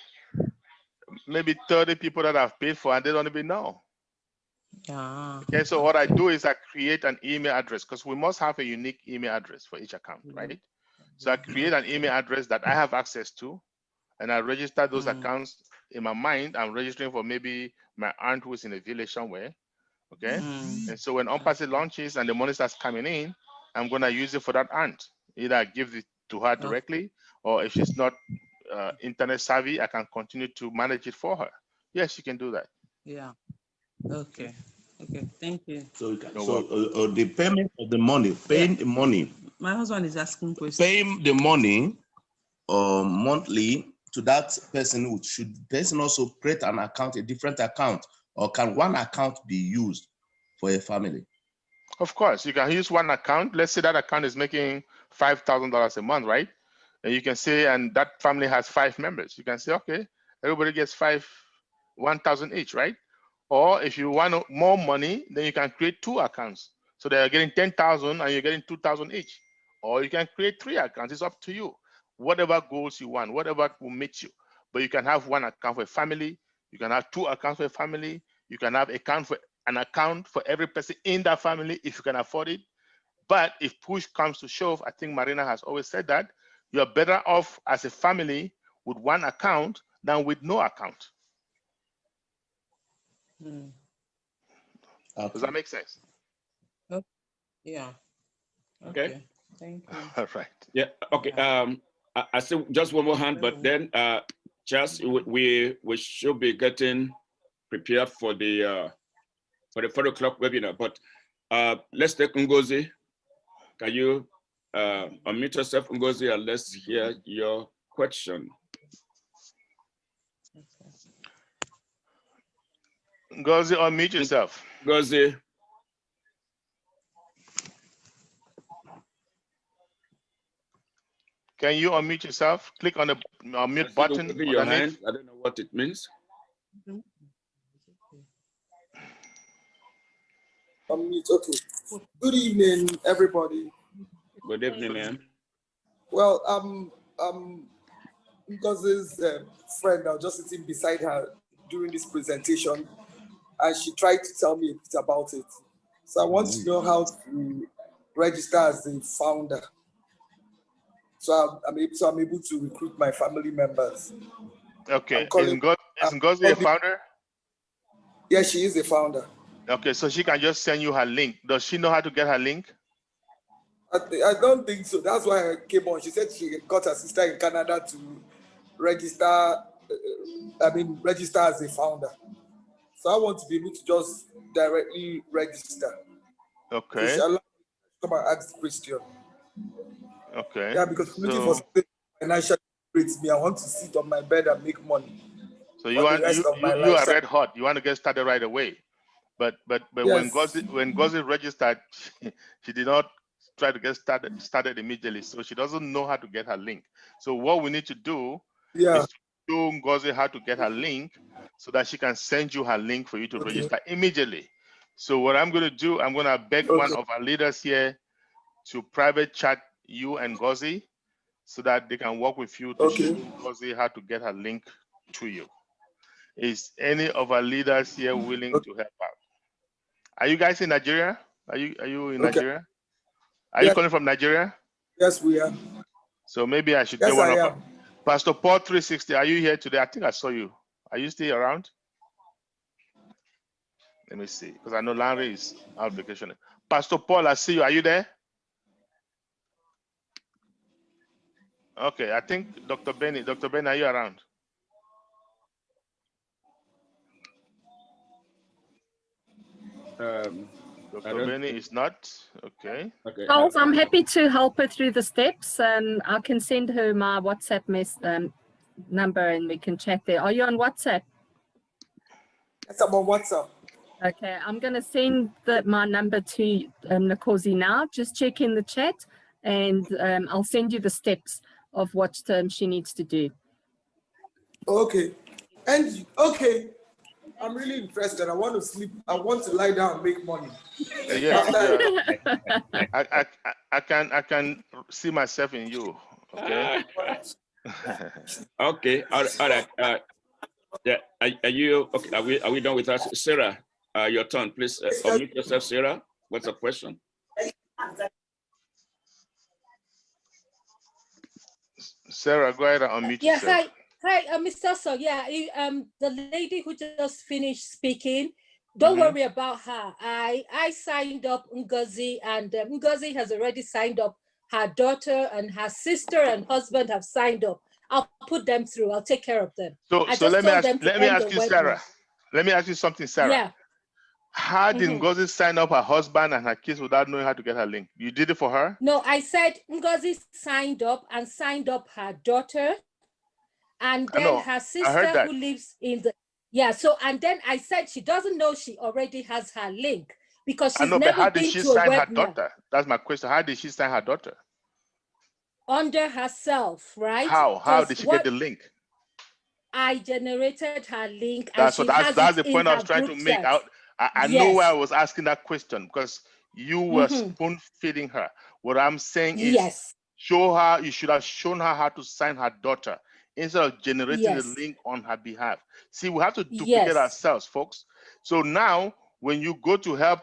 maybe 30 people that I've paid for and they don't even know. Yeah. Okay, so what I do is I create an email address because we must have a unique email address for each account, right? So I create an email address that I have access to and I register those accounts. In my mind, I'm registering for maybe my aunt who's in a village somewhere, okay? And so when ONPASSIVE launches and the money starts coming in, I'm gonna use it for that aunt. Either I give it to her directly, or if she's not internet savvy, I can continue to manage it for her. Yes, you can do that. Yeah. Okay. Okay. Thank you. So, the payment of the money, paying the money. My husband is asking questions. Paying the money monthly to that person, should the person also create an account, a different account, or can one account be used for a family? Of course, you can use one account. Let's say that account is making $5,000 a month, right? And you can say, and that family has 5 members. You can say, okay, everybody gets 1,000 each, right? Or if you want more money, then you can create 2 accounts. So they are getting 10,000 and you're getting 2,000 each. Or you can create 3 accounts. It's up to you. Whatever goals you want, whatever will meet you. But you can have 1 account for a family. You can have 2 accounts for a family. You can have an account for every person in that family if you can afford it. But if push comes to shove, I think Marina has always said that you're better off as a family with 1 account than with no account. Does that make sense? Yeah. Okay. Thank you. All right. Yeah. Okay. I see just one more hand, but then Charles, we should be getting prepared for the 4 o'clock webinar. But let's take Ngozi. Can you unmute yourself, Ngozi, and let's hear your question. Ngozi, unmute yourself. Ngozi. Can you unmute yourself? Click on the unmute button. With your hand. I don't know what it means. Unmute. Okay. Good evening, everybody. Good evening, ma'am. Well, Ngozi's friend, I was just sitting beside her during this presentation, and she tried to tell me a bit about it. So I want to know how to register as a founder. So I'm able to recruit my family members. Okay. Is Ngozi a founder? Yes, she is a founder. Okay, so she can just send you her link. Does she know how to get her link? I don't think so. That's why I came on. She said she got her sister in Canada to register. Register as a founder. So I want to be able to just directly register. Okay. So she'll come and ask the question. Okay. Yeah, because I'm looking for something financial rates me. I want to sit on my bed and make money. So you are red hot. You want to get started right away. But yes. when Ngozi registered, she did not try to get started immediately. So she doesn't know how to get her link. So what we need to do is to show Ngozi how to get her link so that she can send you her link for you to register immediately. So what I'm going to do, I'm going to beg one of our leaders here to private chat you and Ngozi so that they can work with you to show Ngozi how to get her link to you. Is any of our leaders here willing to help out? Are you guys in Nigeria? Are you in Nigeria? Are you calling from Nigeria? Yes, we are. So maybe I should get one of them. Pastor Paul 360, are you here today? I think I saw you. Are you still around? Let me see, because I know Larry is out vacation. Pastor Paul, I see you. Are you there? Okay, I think Dr. Benny, are you around? Dr. Benny is not. Okay. Charles, I'm happy to help her through the steps, and I can send her my WhatsApp number and we can chat there. Are you on WhatsApp? Yes, I'm on WhatsApp. Okay, I'm going to send my number to Ngozi now. Just check in the chat and I'll send you the steps of what she needs to do. Okay. And okay. I'm really interested. I want to sleep. I want to lie down and make money. Yes, I can see myself in you. Okay. Okay. All right. Yeah. Are you okay? Are we done with us, Sarah? Your turn, please. Unmute yourself, Sarah. What's the question? Sarah, go ahead and unmute yourself. Hi, Mr. Osong. Yeah, the lady who just finished speaking, don't worry about her. I signed up Ngozi, and Ngozi has already signed up. Her daughter and her sister and husband have signed up. I'll put them through. I'll take care of them. So let me ask you, Sarah. Let me ask you something, Sarah. Yeah. How did Ngozi sign up her husband and her kids without knowing how to get her link? You did it for her? No, I said Ngozi signed up her daughter. And then her sister who lives in the, so, and then I said she doesn't know she already has her link because she's never been to a webinar. How did she sign her daughter? That's my question. How did she sign her daughter? Under herself, right? How did she get the link? I generated her link. That's the point I was trying to make. I know why I was asking that question, because you were spoon feeding her. What I'm saying is, show her, you should have shown her how to sign her daughter instead of generating the link on her behalf. See, we have to duplicate ourselves, folks. So now, when you go to help,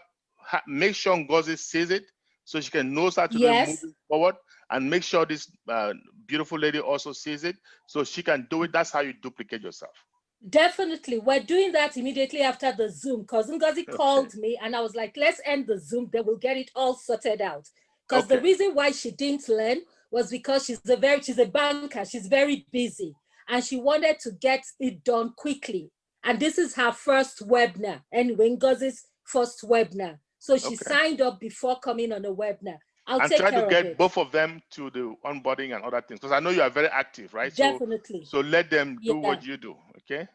make sure Ngozi sees it so she can know how to do it moving forward, and make sure this beautiful lady also sees it so she can do it. That's how you duplicate yourself. Definitely. We're doing that immediately after the Zoom, because Ngozi called me and I was like, let's end the Zoom, then we'll get it all sorted out. Because the reason why she didn't learn was because she's a banker, she's very busy, and she wanted to get it done quickly. And this is her first webinar. Anyway, Ngozi's first webinar. So she signed up before coming on a webinar. I'll and take try care to of get it. both of them to the onboarding and other things, because I know you are very active, right? Definitely. So let them do Yeah. what you do, okay?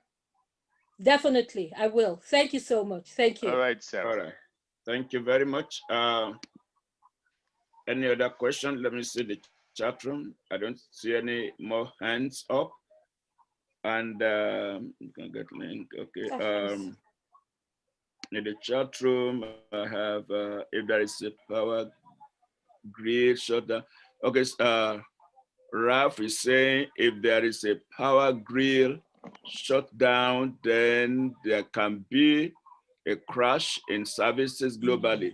Definitely, I will. Thank you so much. Thank you. All right, Sarah. All right. Thank you very much. Any other question? Let me see the chat room. I don't see any more hands up. And you can get link. Okay. In the chat room, I have if there is a power grid shutdown. Okay. Ralph is saying if there is a power grid shutdown, then there can be a crash in services globally.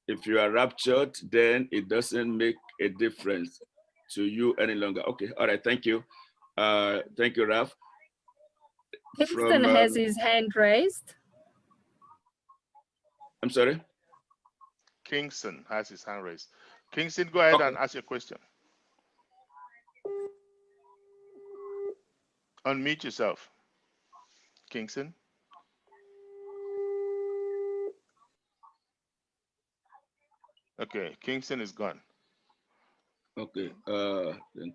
If you are raptured, then it doesn't make a difference to you any longer. Okay, all right, thank you. Thank you, Ralph. Kingston has his hand raised. I'm sorry? Kingston has his hand raised. Kingston, go ahead and ask your question. Unmute yourself. Kingston. Okay, Kingston is gone. Okay. All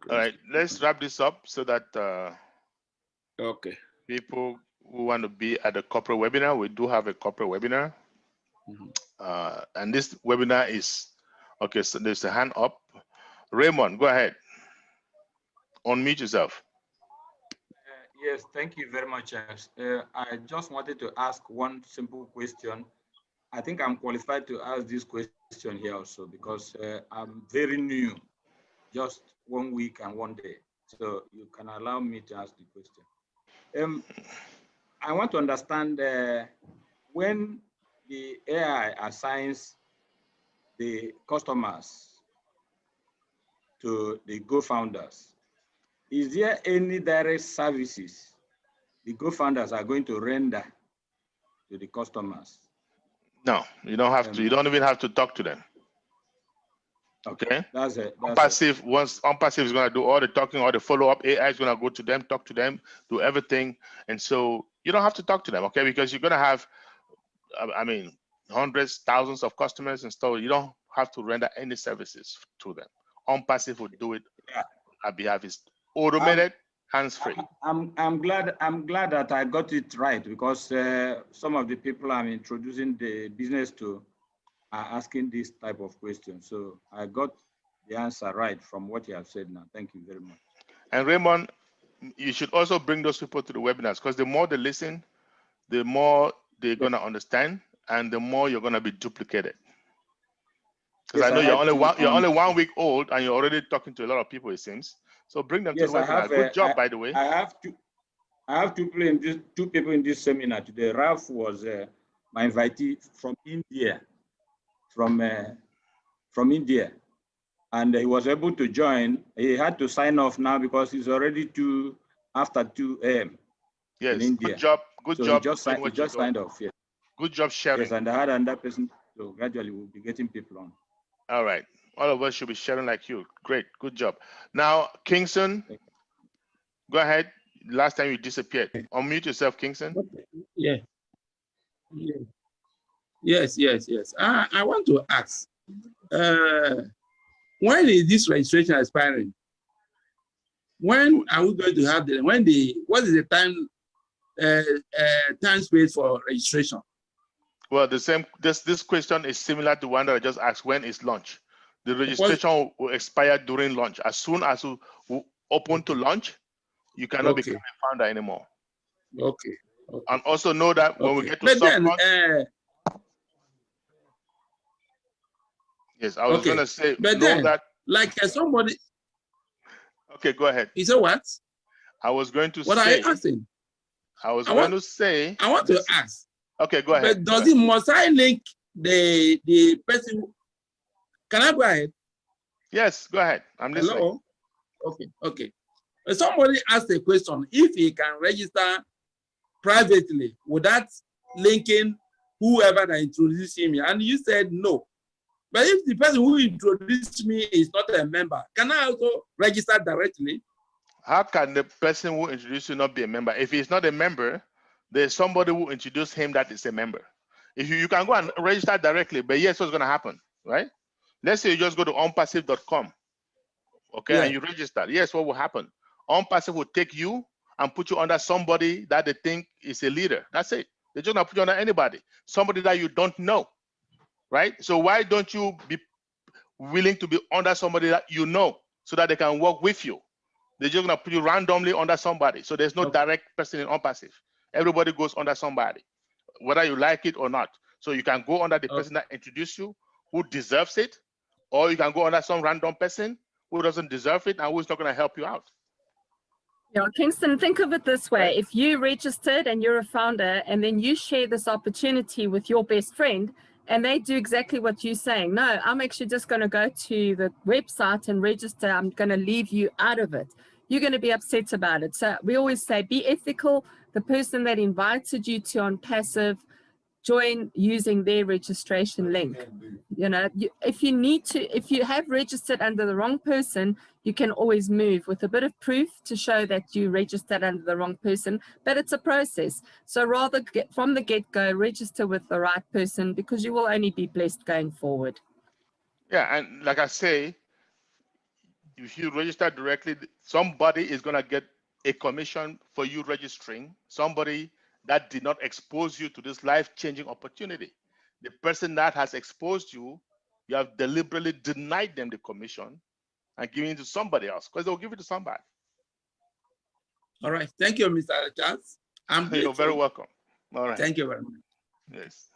right, let's wrap this up so that okay, people who want to be at the corporate webinar, we do have a corporate webinar. And this webinar is, okay, so there's a hand up. Raymond, go ahead. Unmute yourself. Yes, thank you very much. I just wanted to ask one simple question. I think I'm qualified to ask this question here also because I'm very new, just 1 week and 1 day. So you can allow me to ask the question. I want to understand when the AI assigns the customers to the co-founders, is there any direct services the co-founders are going to render to the customers? No, you don't have to. You don't even have to talk to them. Okay. That's it. ONPASSIVE, once ONPASSIVE is going to do all the talking, all the follow-up, AI is going to go to them, talk to them, do everything. And so you don't have to talk to them, okay? Because you're going to have, I mean, hundreds, thousands of customers and stuff. You don't have to render any services to them. ONPASSIVE will do it at behalf. It's automated, hands-free. I'm glad that I got it right because some of the people I'm introducing the business to are asking this type of question. So I got the answer right from what you have said now. Thank you very much. And Raymond, you should also bring those people to the webinars because the more they listen, the more they're going to understand and the more you're going to be duplicated. Because I know you're only 1 week old and you're already talking to a lot of people, it seems. So bring them to the webinar. Good job, by the way. I have two people in this seminar today. Ralph was my invitee from India. From India, and he was able to join. He had to sign off now because he's already after 2 a.m. Yes, in India. Good job. Good so job. He just signed off. Yes. Good job sharing. Yes, and I had another person. So gradually we'll be getting people on. All right, all of us should be sharing like you. Great, good job. Now, Kingston, go ahead. Last time you disappeared. Unmute yourself, Kingston. Yeah. Yes. I want to ask, when is this registration expiring? When are we going to have what is the time space for registration? Well, this question is similar to one that I just asked. When is launch? The registration will expire during launch. As soon as you open to launch, you cannot become a founder anymore. Okay. And also know that when we get to soft launch, yes, I was going to say, but know then, that. Like somebody. Okay, go ahead. You said what? I was going to say. What are you asking? I was going to say. I want to ask. Okay, go ahead. But must I link the person? Can I go ahead? Yes, go ahead. I'm listening. Hello? Okay. Somebody asked a question. If he can register privately without linking whoever that introduced him, and you said no. But if the person who introduced me is not a member, can I also register directly? How can the person who introduced you not be a member? If he's not a member, there's somebody who introduced him that is a member. If you can go and register directly, but yes, what's going to happen, right? Let's say you just go to onpassive.com, okay, Yeah. and you register. Yes, what will happen? OnPassive will take you and put you under somebody that they think is a leader. That's it. They're just gonna put you under anybody, somebody that you don't know, right? So why don't you be willing to be under somebody that you know so that they can work with you? They're just gonna put you randomly under somebody. So there's no direct person in OnPassive. Everybody goes under somebody, whether you like it or not. So you can go under the person that introduced you, who deserves it, or you can go under some random person who doesn't deserve it and who's not gonna help you out. Yeah, Kingston, think of it this way. If you registered and you're a founder and then you share this opportunity with your best friend and they do exactly what you're saying, no, I'm actually just going to go to the website and register. I'm going to leave you out of it. You're going to be upset about it. So we always say be ethical. The person that invited you to OnPassive, join using their registration link. You know, if you have registered under the wrong person, you can always move with a bit of proof to show that you registered under the wrong person, but it's a process. So rather from the get-go, register with the right person because you will only be blessed going forward. Yeah, and like I say, if you register directly, somebody is gonna get a commission for you registering, somebody that did not expose you to this life-changing opportunity. The person that has exposed you, you have deliberately denied them the commission and giving it to somebody else because they'll give it to somebody. All right. Thank you, Mr. Charles. You're very welcome. All right. Thank you very much. Yes.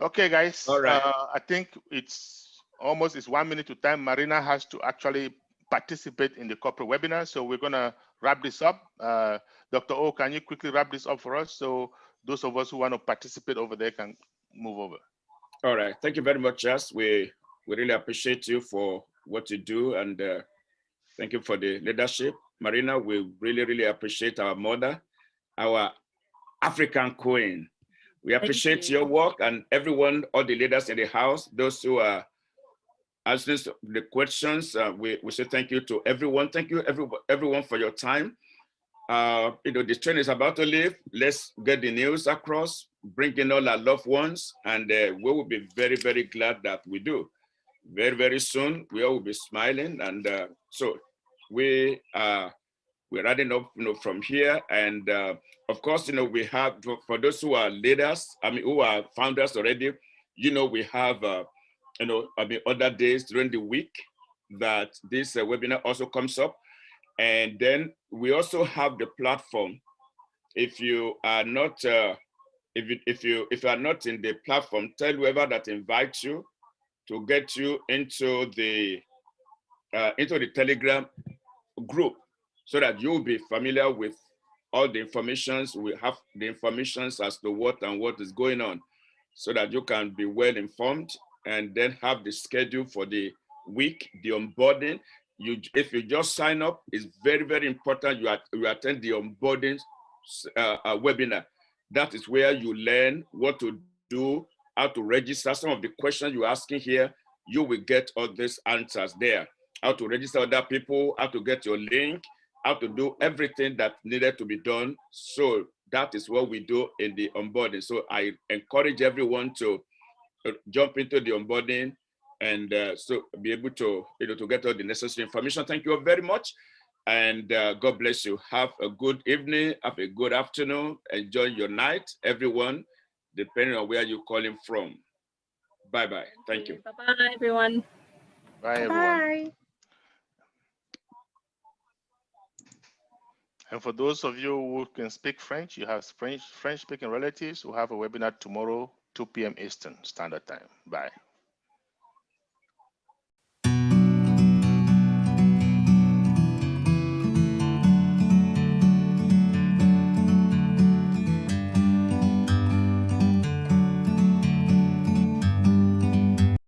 Okay, guys. All right. I think it's 1 minute to time. Marina has to actually participate in the corporate webinar. So we're gonna wrap this up. Dr. O, can you quickly wrap this up for us? So those of us who want to participate over there can move over. All right. Thank you very much, Charles. We really appreciate you for what you do. And thank you for the leadership. Marina, we really, really appreciate our mother, our African queen. We appreciate your work and everyone, all the leaders in the house, those who are answering the questions. We say thank you to everyone. Thank you, everyone, for your time. The train is about to leave. Let's get the news across, bring in all our loved ones, and we will be very, very glad that we do. Very, very soon, we all will be smiling. And so we're adding up, from here. And of course, we have, for those who are leaders, who are founders already, we have, other days during the week that this webinar also comes up. And then we also have the platform. If you are not, if you are not in the platform, tell whoever that invites you to get you into the Telegram group, so that you'll be familiar with all the informations. We have the informations as to what is going on, so that you can be well informed and then have the schedule for the week, the onboarding. If you just sign up, it's very, very important you attend the onboarding webinar. That is where you learn what to do, how to register. Some of the questions you're asking here, you will get all these answers there. How to register other people, how to get your link, how to do everything that needed to be done. So that is what we do in the onboarding. So I encourage everyone to jump into the onboarding and so be able to, to get all the necessary information. Thank you all very much. And God bless you. Have a good evening, have a good afternoon. Enjoy your night, everyone, depending on where you're calling from. Bye-bye. Thank you. Bye-bye, everyone. Bye, everyone. And for those of you who can speak French, you have French-speaking relatives who have a webinar tomorrow, 2 p.m. Eastern Standard Time. Bye.